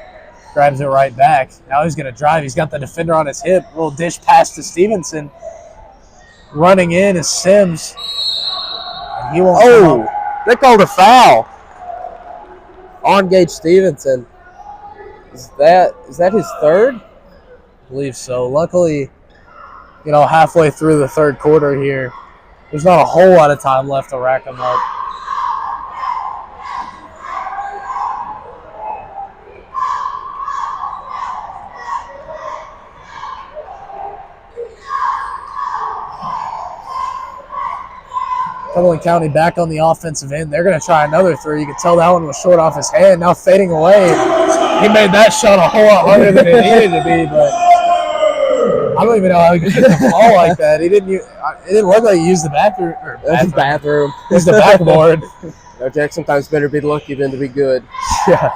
Speaker 1: grabs it right back. Now he's going to drive. He's got the defender on his hip. Little dish pass to Stevenson. Running in is Sims. And he won't come up.
Speaker 2: They called a foul on Gage Stevenson. Is that his third?
Speaker 1: I believe so. Luckily, halfway through the third quarter here, there's not a whole lot of time left to rack them up. Cumberland County back on the offensive end. They're going to try another three. You can tell that one was short off his hand. Now fading away. He made that shot a whole lot harder than it needed to be, but I don't even know how he could hit the ball like that. It didn't look like he used the bathroom.
Speaker 2: Bathroom.
Speaker 1: Used the backboard.
Speaker 2: Jack, sometimes better be lucky than to be good.
Speaker 1: Yeah.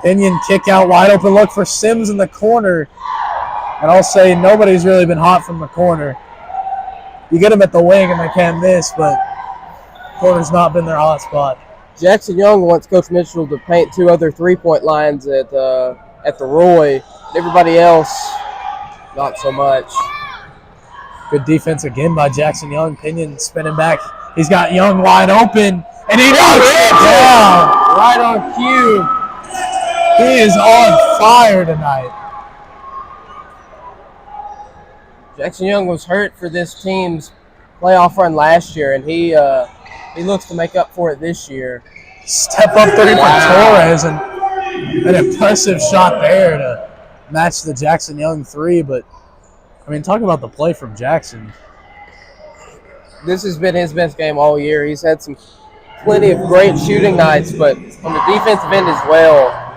Speaker 1: Pinion kick out, wide open look for Sims in the corner. And I'll say nobody's really been hot from the corner. You get them at the wing and they can't miss, but corner's not been their hot spot.
Speaker 2: Jackson Young wants Coach Mitchell to paint two other three-point lines at the Roy. Everybody else, not so much.
Speaker 1: Good defense again by Jackson Young. Pinion spinning back. He's got Young wide open, and he knocks it down.
Speaker 2: Right on cue.
Speaker 1: He is on fire tonight.
Speaker 2: Jackson Young was hurt for this team's playoff run last year, and he looks to make up for it this year.
Speaker 1: Step up three for Torres, and an impressive shot there to match the Jackson Young three. But, I mean, talk about the play from Jackson.
Speaker 2: This has been his best game all year. He's had plenty of great shooting nights, but on the defensive end as well,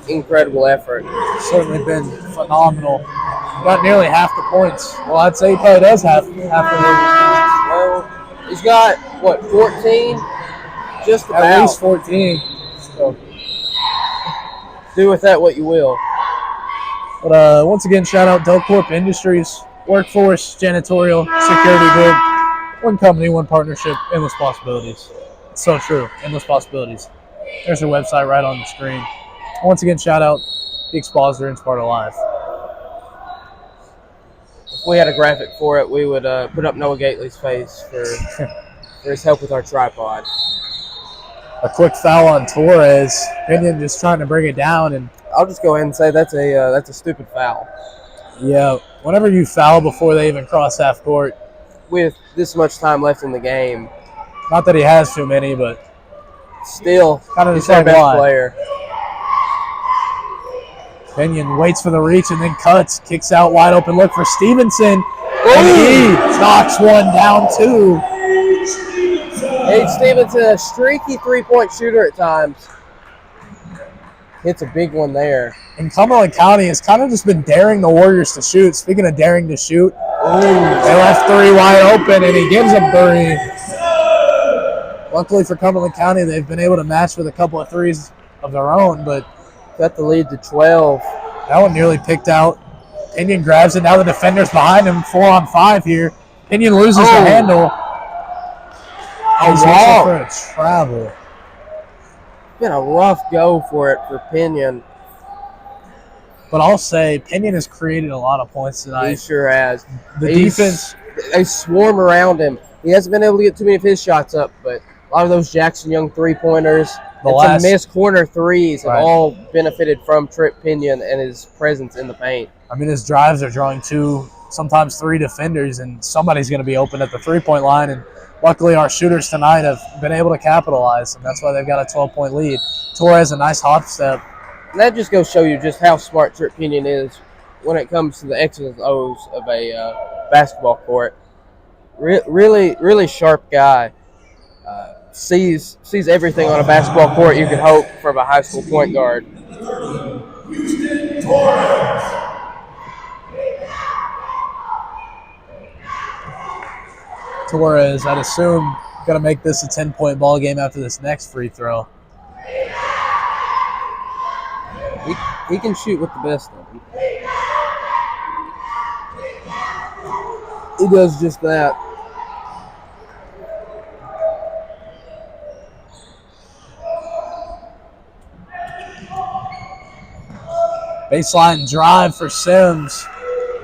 Speaker 2: incredible effort.
Speaker 1: Certainly been phenomenal. Got nearly half the points. Well, I'd say he probably does half the points.
Speaker 2: Well, he's got, 14? Just about.
Speaker 1: At least 14. So.
Speaker 2: Do with that what you will.
Speaker 1: But once again, shout out Delcorp Industries, Workforce, Janitorial, Security Group. One company, one partnership, endless possibilities. It's so true, endless possibilities. There's their website right on the screen. Once again, shout out the Expositor and Sparta Live.
Speaker 2: If we had a graphic for it, we would put up Noah Gately's face for his help with our tripod.
Speaker 1: A quick foul on Torres. Pinion just trying to bring it down, and
Speaker 2: I'll just go ahead and say that's a stupid foul.
Speaker 1: Yeah, whenever you foul before they even cross half court,
Speaker 2: with this much time left in the game,
Speaker 1: not that he has too many, but
Speaker 2: still
Speaker 1: kind of
Speaker 2: he's our best player.
Speaker 1: Pinion waits for the reach and then cuts, kicks out wide open look for Stevenson, and he knocks one down too.
Speaker 2: Gage Stevenson, a streaky three-point shooter at times. Hits a big one there.
Speaker 1: And Cumberland County has kind of just been daring the Warriors to shoot. Speaking of daring to shoot, they left three wide open, and he gives them three. Luckily for Cumberland County, they've been able to match with a couple of threes of their own, but
Speaker 2: got the lead to 12.
Speaker 1: That one nearly picked out. Pinion grabs it. Now the defender's behind him. 4-on-5 here. Pinion loses the handle. He's for a travel.
Speaker 2: been a rough go for it for Pinion.
Speaker 1: But I'll say Pinion has created a lot of points tonight.
Speaker 2: He sure has.
Speaker 1: The defense.
Speaker 2: They swarm around him. He hasn't been able to get too many of his shots up, but a lot of those Jackson Young three-pointers and some missed corner threes have all benefited from Trip Pinion and his presence in the paint.
Speaker 1: I mean, his drives are drawing 2, sometimes 3 defenders, and somebody's going to be open at the three-point line. And luckily, our shooters tonight have been able to capitalize, and that's why they've got a 12-point lead. Torres, a nice hop step.
Speaker 2: And that just goes to show you just how smart Trip Pinion is when it comes to the X's and O's of a basketball court. Really, really sharp guy. Sees everything on a basketball court you could hope from a high school point guard.
Speaker 1: Torres, I'd assume, going to make this a 10-point ball game after this next free throw.
Speaker 2: He can shoot with the best of them. He does just that.
Speaker 1: Baseline drive for Sims.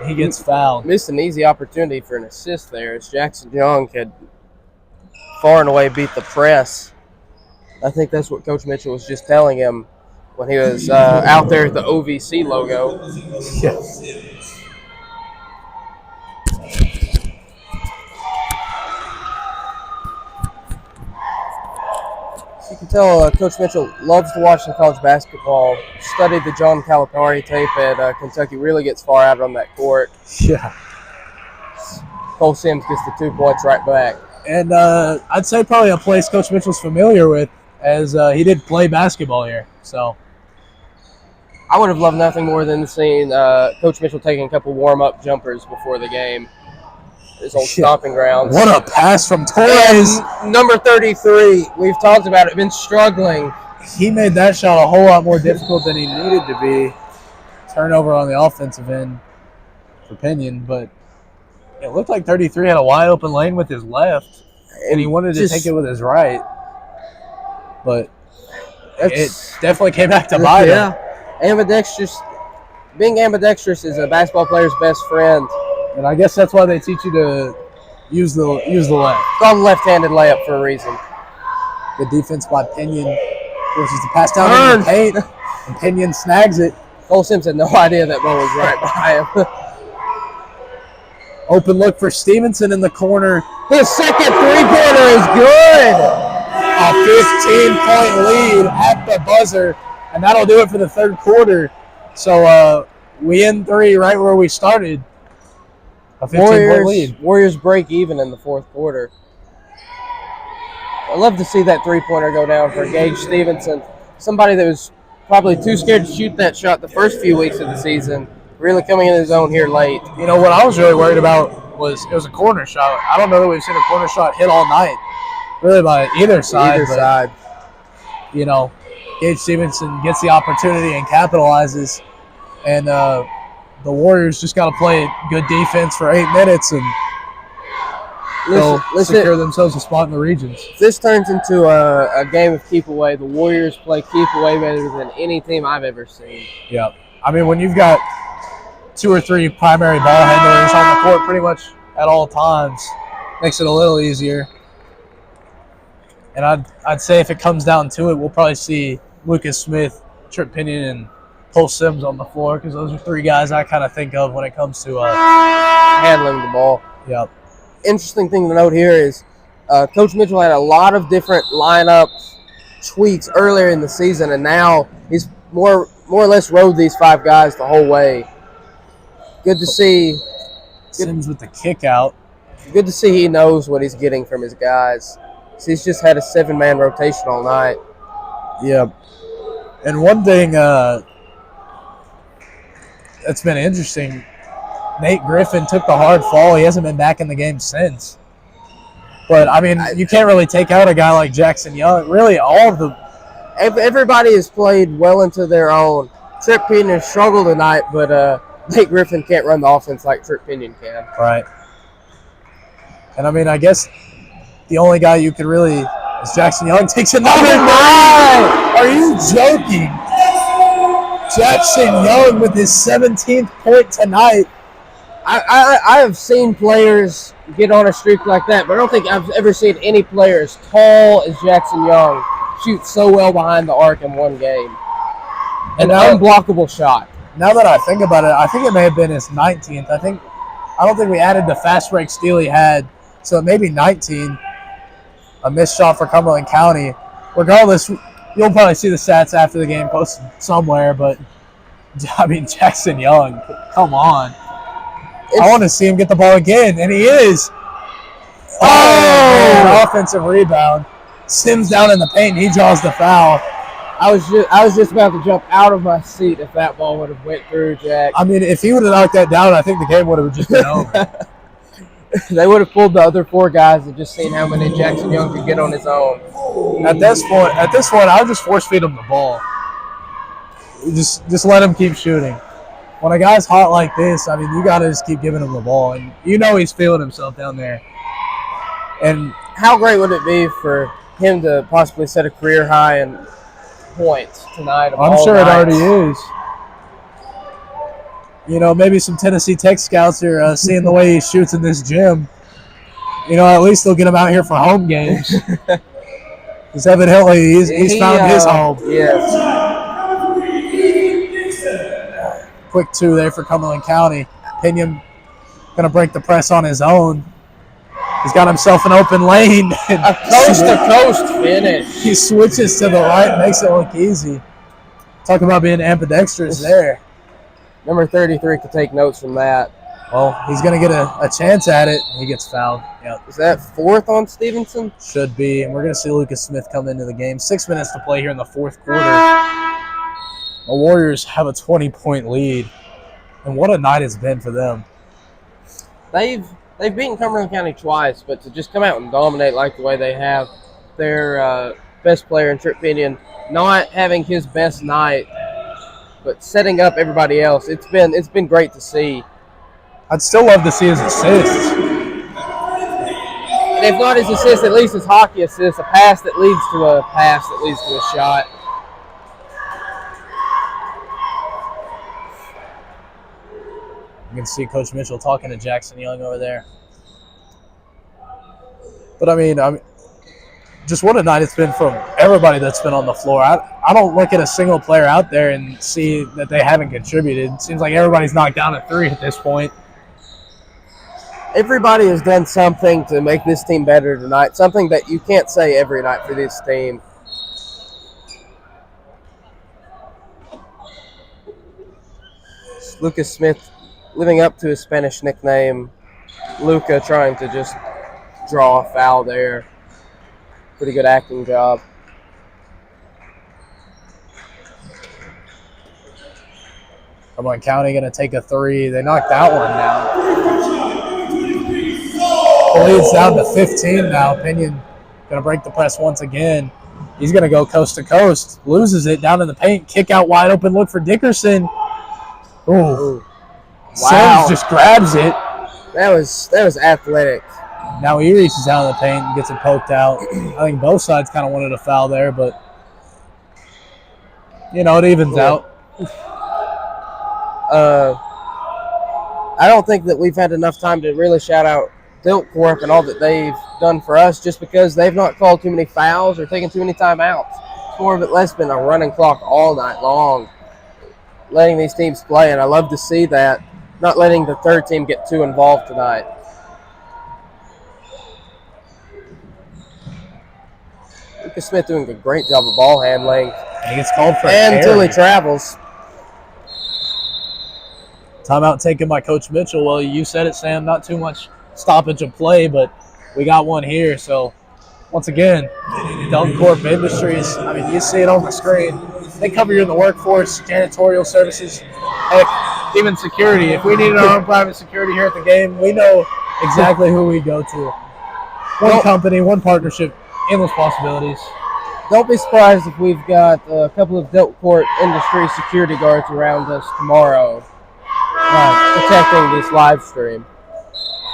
Speaker 1: He gets fouled.
Speaker 2: Missed an easy opportunity for an assist there as Jackson Young could far and away beat the press. I think that's what Coach Mitchell was just telling him when he was out there at the OVC logo.
Speaker 1: Yes.
Speaker 2: You can tell Coach Mitchell loves to watch some college basketball. Studied the John Calipari tape at Kentucky. Really gets far out on that court.
Speaker 1: Yeah.
Speaker 2: Cole Sims gets the 2 points right back.
Speaker 1: And I'd say probably a place Coach Mitchell's familiar with, as he did play basketball here. So
Speaker 2: I would have loved nothing more than seeing Coach Mitchell taking a couple warm-up jumpers before the game. His old stomping grounds.
Speaker 1: What a pass from Torres.
Speaker 2: And number 33. We've talked about it. Been struggling.
Speaker 1: He made that shot a whole lot more difficult than he needed to be. Turnover on the offensive end for Pinion, but it looked like 33 had a wide open lane with his left, and he wanted to take it with his right. But it definitely came back to bite him.
Speaker 2: Yeah. Ambidextrous. Being ambidextrous is a basketball player's best friend.
Speaker 1: And I guess that's why they teach you to use the left.
Speaker 2: It's called left-handed layup for a reason.
Speaker 1: The defense by Pinion forces the pass down in the paint, and Pinion snags it.
Speaker 2: Cole Sims had no idea that ball was right by him.
Speaker 1: Open look for Stevenson in the corner.
Speaker 2: His second three-pointer is good.
Speaker 1: A 15-point lead at the buzzer, and that'll do it for the third quarter. So we end 3 right where we started. A 15-point lead.
Speaker 2: Warriors break even in the fourth quarter. I love to see that three-pointer go down for Gage Stevenson, somebody that was probably too scared to shoot that shot the first few weeks of the season, really coming in his own here late.
Speaker 1: You know, what I was really worried about was it was a corner shot. I don't know that we've seen a corner shot hit all night, really, by either side. You know, Gage Stevenson gets the opportunity and capitalizes, and the Warriors just got to play good defense for 8 minutes, and they'll secure themselves a spot in the regions.
Speaker 2: If this turns into a game of keep away, the Warriors play keep away better than any team I've ever seen.
Speaker 1: Yeah. I mean, when you've got 2 or 3 primary ball handlers on the court pretty much at all times, makes it a little easier. And I'd say if it comes down to it, we'll probably see Lucas Smith, Trip Pinion, and Cole Sims on the floor, because those are 3 guys I kind of think of when it comes to
Speaker 2: handling the ball.
Speaker 1: Yep.
Speaker 2: Interesting thing to note here is Coach Mitchell had a lot of different lineup tweaks earlier in the season, and now he's more or less rode these 5 guys the whole way. Good to see.
Speaker 1: Sims with the kick out.
Speaker 2: Good to see he knows what he's getting from his guys. So he's just had a 7-man rotation all night.
Speaker 1: Yep. And one thing that's been interesting, Nate Griffin took the hard fall. He hasn't been back in the game since. But, I mean, you can't really take out a guy like Jackson Young. Really, all of the –
Speaker 2: everybody has played well into their own. Trip Pinion struggled tonight, but Nate Griffin can't run the offense like Trip Pinion can.
Speaker 1: Right. And, I mean, I guess the only guy you could really – is Jackson Young takes another nine. Are you joking? Jackson Young with his 17th point tonight.
Speaker 2: I have seen players get on a streak like that, but I don't think I've ever seen any player as tall as Jackson Young shoot so well behind the arc in one game. An unblockable shot.
Speaker 1: Now that I think about it, I think it may have been his 19th. I don't think we added the fast break steal he had, so it may be 19. A missed shot for Cumberland County. Regardless, you'll probably see the stats after the game posted somewhere, but I mean, Jackson Young, come on. I want to see him get the ball again, and he is. Oh! Offensive rebound. Sims down in the paint, and he draws the foul.
Speaker 2: I was just about to jump out of my seat if that ball would have went through, Jack.
Speaker 1: I mean, if he would have knocked that down, I think the game would have just been over.
Speaker 2: They would have pulled the other four guys and just seen how many Jackson Young could get on his own.
Speaker 1: At this point, I would just force feed him the ball. Just let him keep shooting. When a guy's hot like this, I mean, you got to just keep giving him the ball. And you know he's feeling himself down there.
Speaker 2: And how great would it be for him to possibly set a career high in points tonight?
Speaker 1: I'm sure it already is. You know, maybe some Tennessee Tech scouts are seeing the way he shoots in this gym. You know, at least they'll get him out here for home games. Because evidently he's found his home.
Speaker 2: Yes.
Speaker 1: Quick two there for Cumberland County. Pinion going to break the press on his own. He's got himself an open lane.
Speaker 2: A coast-to-coast finish.
Speaker 1: He switches to the right, makes it look easy. Talk about being ambidextrous there.
Speaker 2: Number 33 could take notes from that.
Speaker 1: Well, he's going to get a chance at it. He gets fouled. Yep.
Speaker 2: Is that fourth on Stevenson?
Speaker 1: Should be. And we're going to see Lucas Smith come into the game. 6 minutes to play here in the fourth quarter. The Warriors have a 20-point lead. And what a night it's been for them.
Speaker 2: They've beaten Cumberland County twice, but to just come out and dominate like the way they have, their best player in Trip Pinion not having his best night, but setting up everybody else. It's been great to see.
Speaker 1: I'd still love to see his assists.
Speaker 2: And if not his assist, at least his hockey assist, a pass that leads to a pass that leads to a shot.
Speaker 1: You can see Coach Mitchell talking to Jackson Young over there. But, I mean, just what a night it's been from everybody that's been on the floor. I don't look at a single player out there and see that they haven't contributed. It seems like everybody's knocked down a three at this point.
Speaker 2: Everybody has done something to make this team better tonight, something that you can't say every night for this team. Lucas Smith living up to his Spanish nickname, Luca, trying to just draw a foul there. Pretty good acting job.
Speaker 1: Cumberland County going to take a three. They knocked that one down. The lead's down to 15 now. Pinion going to break the press once again. He's going to go coast to coast. Loses it down in the paint. Kick out wide open. Look for Dickerson. Ooh.
Speaker 2: Wow.
Speaker 1: Sims just grabs it.
Speaker 2: That was athletic.
Speaker 1: Now he reaches out of the paint and gets it poked out. I think both sides kind of wanted a foul there, but, you know, it evens out.
Speaker 2: I don't think that we've had enough time to really shout out Dilt Corp and all that they've done for us, just because they've not called too many fouls or taken too many timeouts. It's more of it less been a running clock all night long, letting these teams play, and I love to see that, not letting the third team get too involved tonight. Lucas Smith doing a great job of ball handling.
Speaker 1: And he gets called for
Speaker 2: until he travels.
Speaker 1: Timeout taken by Coach Mitchell. Well, you said it, Sam. Not too much stoppage of play, but we got one here. So, once again, Delta Corp Industries, I mean, you see it on the screen. They cover you in the workforce, janitorial services, heck, even security. If we needed our own private security here at the game, we know exactly who we go to. One company, one partnership, endless possibilities.
Speaker 2: Don't be surprised if we've got a couple of Deltport Industry security guards around us tomorrow protecting this live stream.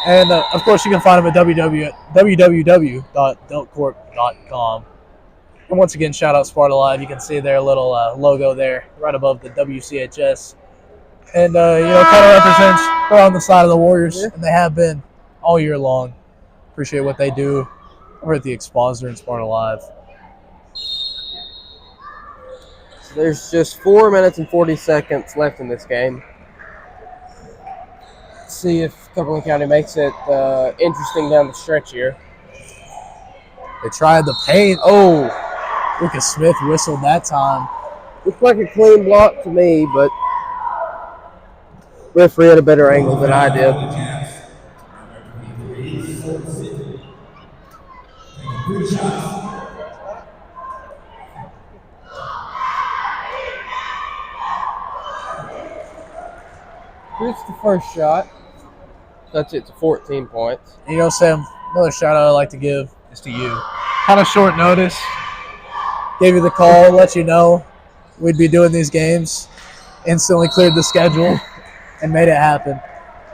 Speaker 1: And, of course, you can find them at www.deltcorp.com. And once again, shout out Sparta Live. You can see their little logo there right above the WCHS. And, kind of represents they're on the side of the Warriors, and they have been all year long. Appreciate what they do over at the Expositor and Sparta Live.
Speaker 2: So there's just 4 minutes and 40 seconds left in this game. Let's see if Cumberland County makes it interesting down the stretch here.
Speaker 1: They tried the paint. Oh, Lucas Smith whistled that time.
Speaker 2: Looked like a clean block to me, but referee had a better angle than I did. Here's the first shot. That's it to 14 points.
Speaker 1: Sam, another shout out I'd like to give is to you. Kind of short notice. Gave you the call, let you know we'd be doing these games. Instantly cleared the schedule and made it happen.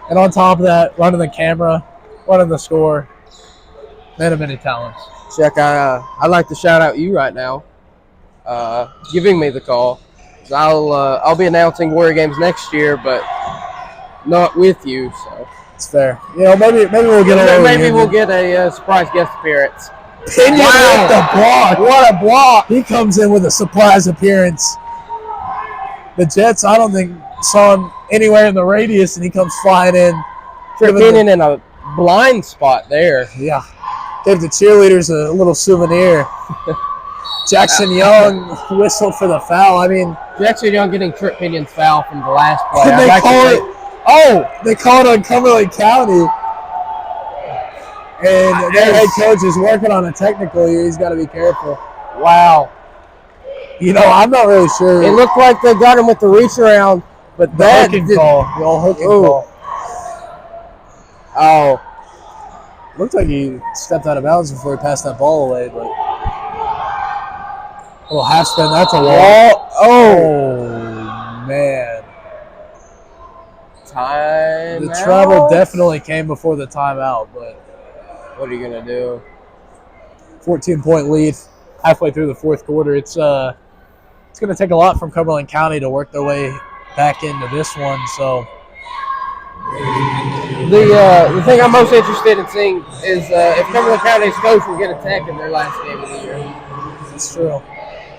Speaker 1: And on top of that, running the camera, running the score, man of many talents.
Speaker 2: Chuck, I'd like to shout out you right now, giving me the call. So I'll be announcing Warrior games next year, but not with you. So
Speaker 1: it's fair. Maybe we'll get
Speaker 2: we'll get a surprise guest appearance.
Speaker 1: Pinion with the block. What a block! He comes in with a surprise appearance. The Jets, I don't think, saw him anywhere in the radius, and he comes flying in.
Speaker 2: Pinion in a blind spot there.
Speaker 1: Yeah. Gave the cheerleaders a little souvenir. Jackson Young whistled for the foul. I mean,
Speaker 2: Jackson Young getting Trip Pinion's foul from the last play.
Speaker 1: They called on Cumberland County. And their head coach is working on a technical here. He's got to be careful.
Speaker 2: Wow.
Speaker 1: I'm not really sure.
Speaker 2: It looked like they got him with the reach around, but
Speaker 1: the hooking call. The old hooking call.
Speaker 2: Oh.
Speaker 1: Looked like he stepped out of bounds before he passed that ball away, but a little half spin. That's a wall. Oh, man.
Speaker 2: Time.
Speaker 1: The travel definitely came before the timeout, but
Speaker 2: what are you going to do?
Speaker 1: 14-point lead halfway through the fourth quarter. It's going to take a lot from Cumberland County to work their way back into this one. So
Speaker 2: the thing I'm most interested in seeing is if Cumberland County's coach will get a tech in their last game of the year.
Speaker 1: That's true.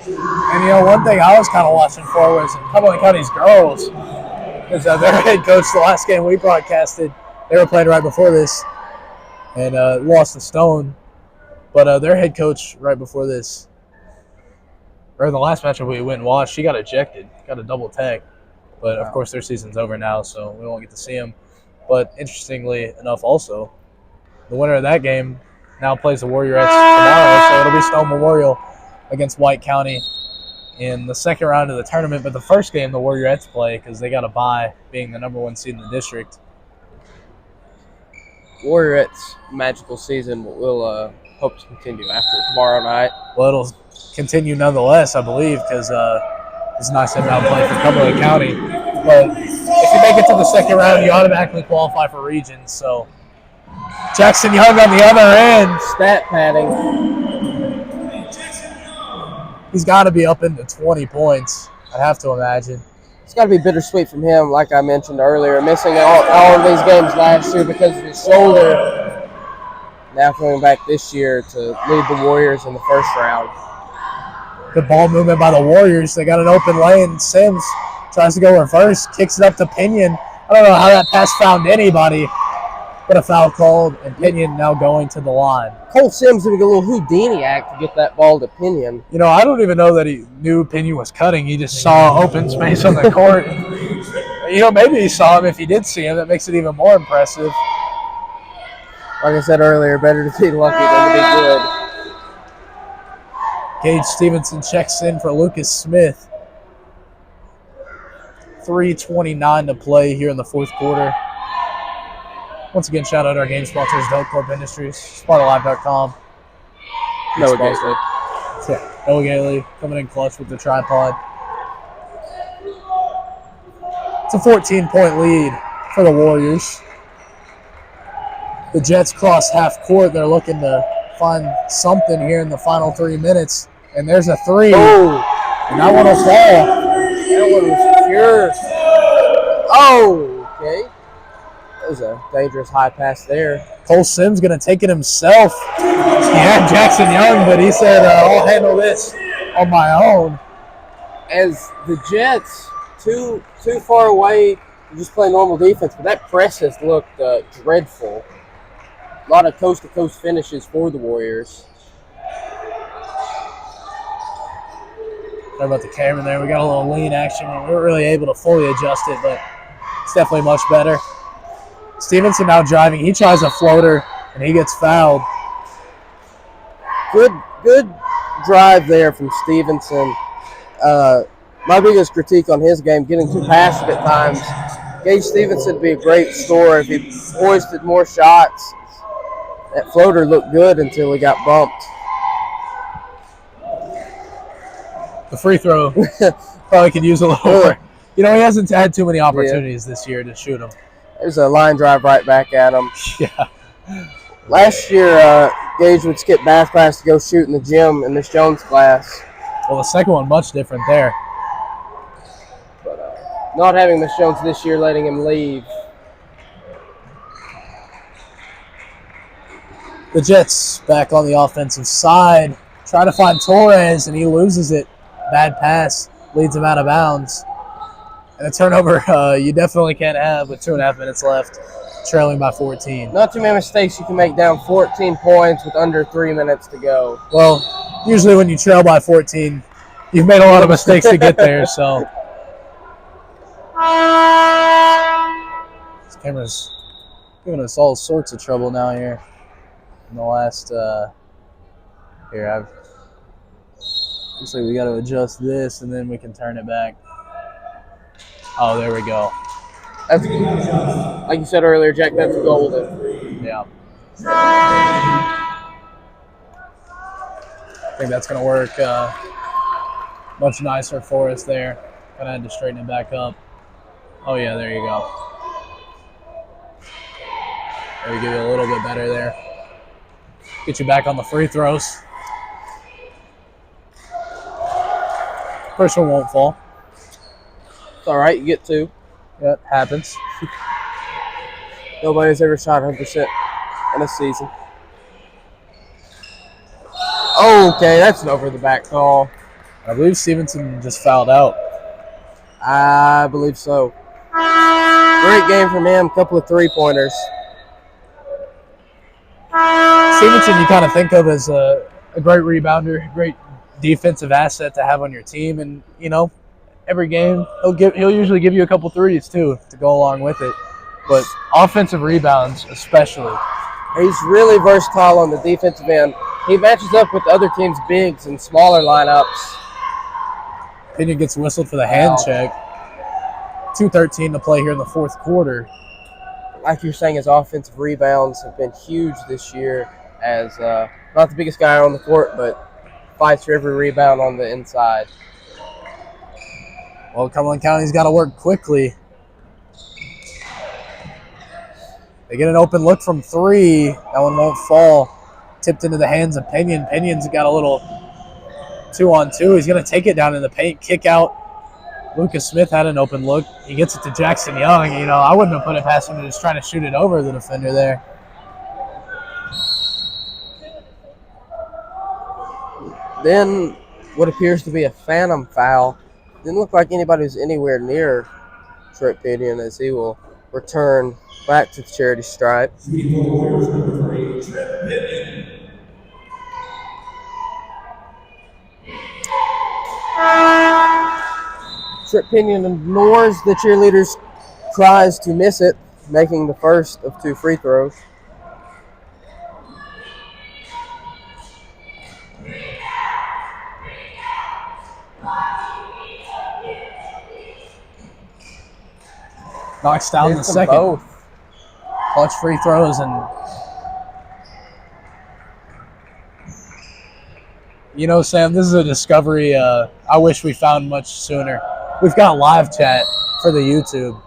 Speaker 1: And one thing I was kind of watching for was Cumberland County's girls, because their head coach the last game we broadcasted, they were playing right before this and lost to Stone. But their head coach right before this, or in the last matchup we went and watched, she got ejected, got a double tech. But, of course, their season's over now, so we won't get to see them. But interestingly enough also, the winner of that game now plays the Warriorettes tomorrow, so it'll be Stone Memorial against White County in the second round of the tournament. But the first game the Warriorettes play because they got a bye, being the number one seed in the district.
Speaker 2: Warriorettes' magical season will hope to continue after tomorrow night.
Speaker 1: Well, it'll continue nonetheless, I believe, because it's nice to now play for Cumberland County. But if you make it to the second round, you automatically qualify for regions. So Jackson Young on the other end.
Speaker 2: Stat padding.
Speaker 1: He's got to be up into 20 points, I'd have to imagine.
Speaker 2: It's got to be bittersweet from him, like I mentioned earlier, missing all of these games last year because of his shoulder. Now coming back this year to lead the Warriors in the first round.
Speaker 1: Good ball movement by the Warriors. They got an open lane. Sims tries to go reverse, kicks it up to Pinion. I don't know how that pass found anybody, but a foul called, and Pinion now going to the line.
Speaker 2: Cole Sims did a little Houdini act to get that ball to Pinion.
Speaker 1: I don't even know that he knew Pinion was cutting. He just saw open space on the court. Maybe he saw him. If he did see him, that makes it even more impressive.
Speaker 2: Like I said earlier, better to be lucky than to be good.
Speaker 1: Gage Stevenson checks in for Lucas Smith. 3:29 to play here in the fourth quarter. Once again, shout out our game sponsors, Del Corp Industries, SpartaLive.com.
Speaker 2: Noah Gately.
Speaker 1: Yeah, Noah Gately coming in clutch with the tripod. It's a 14-point lead for the Warriors. The Jets cross half court. They're looking to find something here in the final 3 minutes. And there's a three.
Speaker 2: Oh,
Speaker 1: And that one will fall.
Speaker 2: that one was secure. Oh, okay. That was a dangerous high pass there.
Speaker 1: Cole Sims going to take it himself. He had Jackson Young, but he said, I'll handle this on my own.
Speaker 2: As the Jets, too far away, just play normal defense, but that press has looked dreadful. A lot of coast-to-coast finishes for the Warriors.
Speaker 1: Sorry about the camera there. We got a little lean action. We weren't really able to fully adjust it, but it's definitely much better. Stevenson now driving. He tries a floater, and he gets fouled.
Speaker 2: Good drive there from Stevenson. My biggest critique on his game, getting too passive at times. Gage Stevenson would be a great scorer if he hoisted more shots. That floater looked good until he got bumped.
Speaker 1: The free throw probably could use a little more. You know, he hasn't had too many opportunities this year to shoot them.
Speaker 2: There's a line drive right back at him.
Speaker 1: Yeah.
Speaker 2: Last year, Gage would skip bath class to go shoot in the gym in Miss Jones' class.
Speaker 1: Well, the second one much different there.
Speaker 2: But not having Miss Jones this year, letting him leave.
Speaker 1: The Jets back on the offensive side. Try to find Torres, and he loses it. Bad pass leads him out of bounds. And a turnover you definitely can't have with 2.5 minutes left, trailing by 14.
Speaker 2: Not too many mistakes you can make down 14 points with under 3 minutes to go.
Speaker 1: Well, usually when you trail by 14, you've made a lot of mistakes to get there, so. This camera's giving us all sorts of trouble now here in the last, looks like we got to adjust this and then we can turn it back. Oh, there we go.
Speaker 2: That's, like you said earlier, Jack, that's golden.
Speaker 1: Yeah. I think that's going to work much nicer for us there. Kind of had to straighten it back up. Oh, yeah, there you go. There, we give you a little bit better there. Get you back on the free throws. First one won't fall.
Speaker 2: It's all right, you get two.
Speaker 1: Yeah, it happens.
Speaker 2: Nobody's ever shot 100% in a season. Okay, that's an over-the-back call.
Speaker 1: I believe Stevenson just fouled out.
Speaker 2: I believe so. Great game from him, couple of three-pointers.
Speaker 1: Stevenson you kind of think of as a great rebounder, great defensive asset to have on your team, and you know, every game he'll usually give you a couple threes too to go along with it. But offensive rebounds especially.
Speaker 2: He's really versatile on the defensive end. He matches up with the other team's bigs and smaller lineups.
Speaker 1: Pinion gets whistled for the hand check. 2:13 to play here in the fourth quarter.
Speaker 2: Like you're saying, his offensive rebounds have been huge this year as not the biggest guy on the court, but fights for every rebound on the inside.
Speaker 1: Well, Cumberland County's got to work quickly. They get an open look from three. That one won't fall. Tipped into the hands of Pinion. Pinion's got a little 2-on-2. He's going to take it down in the paint, kick out. Lucas Smith had an open look. He gets it to Jackson Young. You know, I wouldn't have put it past him to just try to shoot it over the defender there.
Speaker 2: Then what appears to be a phantom foul. Didn't look like anybody was anywhere near Trip Pinion as he will return back to the charity stripe. Trip Pinion ignores the cheerleaders' cries to miss it, making the first of two free throws.
Speaker 1: Knocks down the second.
Speaker 2: Both.
Speaker 1: Clutch free throws and you know, Sam, this is a discovery I wish we found much sooner. We've got live chat for the YouTube.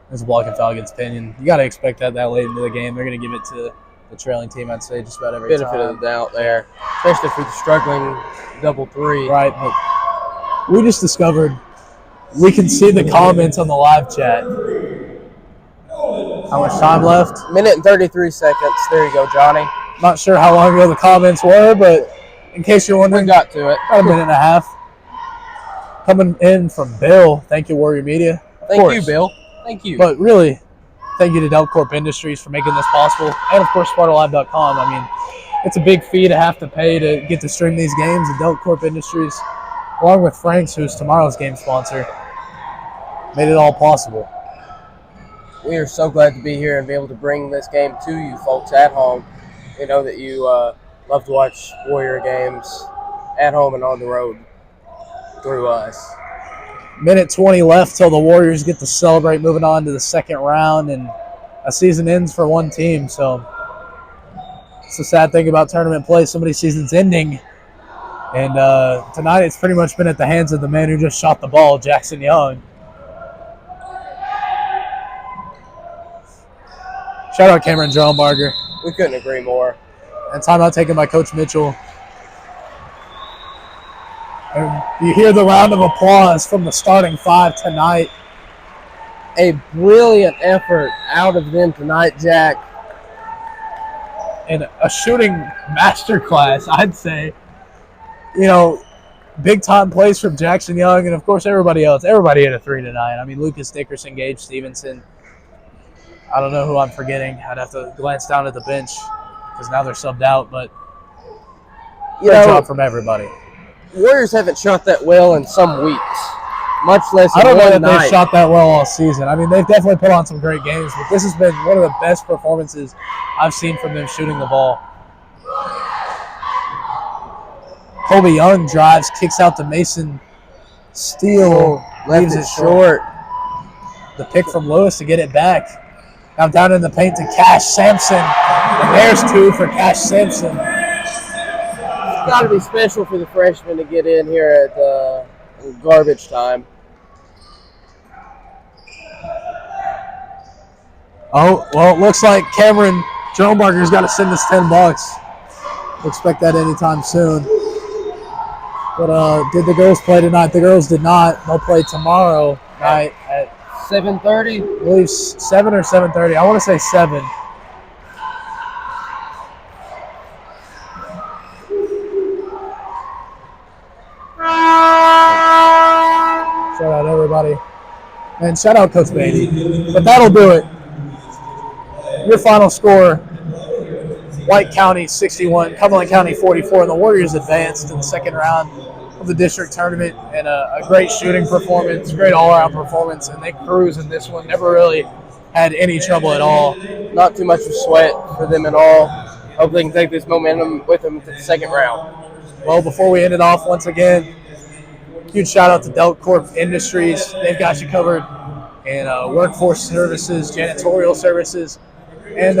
Speaker 1: There's a block and foul against Pinion. You got to expect that late into the game. They're going to give it to the trailing team, I'd say, just about every
Speaker 2: Benefit
Speaker 1: time.
Speaker 2: of the doubt there, especially for the struggling double three.
Speaker 1: Right, but we just discovered we can see the comments on the live chat. How much time left?
Speaker 2: Minute and 33 seconds. There you go, Johnny.
Speaker 1: Not sure how long ago the comments were, but in case you're wondering,
Speaker 2: We got to it.
Speaker 1: about a minute and a half. Coming in from Bill. Thank you, Warrior Media.
Speaker 2: Thank you, Bill. Thank you.
Speaker 1: But really, thank you to Delcorp Industries for making this possible. And, of course, SpartaLive.com. I mean, it's a big fee to have to pay to get to stream these games. And Delcorp Industries, along with Frank's, who's tomorrow's game sponsor, made it all possible.
Speaker 2: We are so glad to be here and be able to bring this game to you folks at home. We know that you love to watch Warrior games at home and on the road through us.
Speaker 1: Minute 20 left till the Warriors get to celebrate moving on to the second round, and a season ends for one team. So it's the sad thing about tournament play. Somebody's season's ending. And tonight it's pretty much been at the hands of the man who just shot the ball, Jackson Young. Shout out Cameron Drumbarger.
Speaker 2: We couldn't agree more.
Speaker 1: And timeout taken by Coach Mitchell. And you hear the round of applause from the starting five tonight.
Speaker 2: A brilliant effort out of them tonight, Jack.
Speaker 1: And a shooting masterclass, I'd say. You know, big-time plays from Jackson Young and, of course, everybody else. Everybody hit a three tonight. I mean, Lucas Dickerson, Gage Stevenson. I don't know who I'm forgetting. I'd have to glance down at the bench because now they're subbed out. But great job from everybody.
Speaker 2: Warriors haven't shot that well in some weeks, much less in
Speaker 1: I don't know that
Speaker 2: night.
Speaker 1: they've shot that well all season. I mean, they've definitely put on some great games, but this has been one of the best performances I've seen from them shooting the ball. Colby Young drives, kicks out to Mason Steele, leaves it short. The pick from Lewis to get it back. Now down in the paint to Cash Sampson. And there's two for Cash Sampson.
Speaker 2: It's got to be special for the freshman to get in here at garbage time.
Speaker 1: Oh, well, it looks like Cameron Drumbarger's got to send us $10. We'll expect that anytime soon. But did the girls play tonight? The girls did not. They'll play tomorrow night at
Speaker 2: 7:30?
Speaker 1: I believe 7 or 7:30. I want to say 7. Shout out everybody. And shout out Coach Beatty. But that'll do it. Your final score, White County 61, Cumberland County 44, and the Warriors advanced in the second round of the district tournament, and a great shooting performance, great all-around performance, and they cruised in this one. Never really had any trouble at all.
Speaker 2: Not too much of sweat for them at all. Hope they can take this momentum with them to the second round.
Speaker 1: Well, before we end it off, once again, huge shout out to Delcorp Industries. They've got you covered in workforce services, janitorial services, and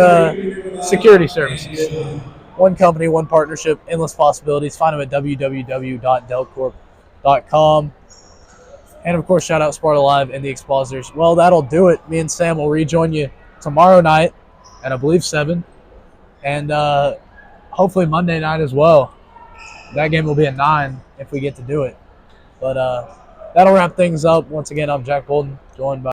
Speaker 1: security services. One company, one partnership, endless possibilities. Find them at www.delcorp.com. And, of course, shout out Sparta Live and the Expositors. Well, that'll do it. Me and Sam will rejoin you tomorrow night at, I believe, 7. And hopefully Monday night as well. That game will be at 9 if we get to do it. But that'll wrap things up. Once again, I'm Jack Bolden, joined by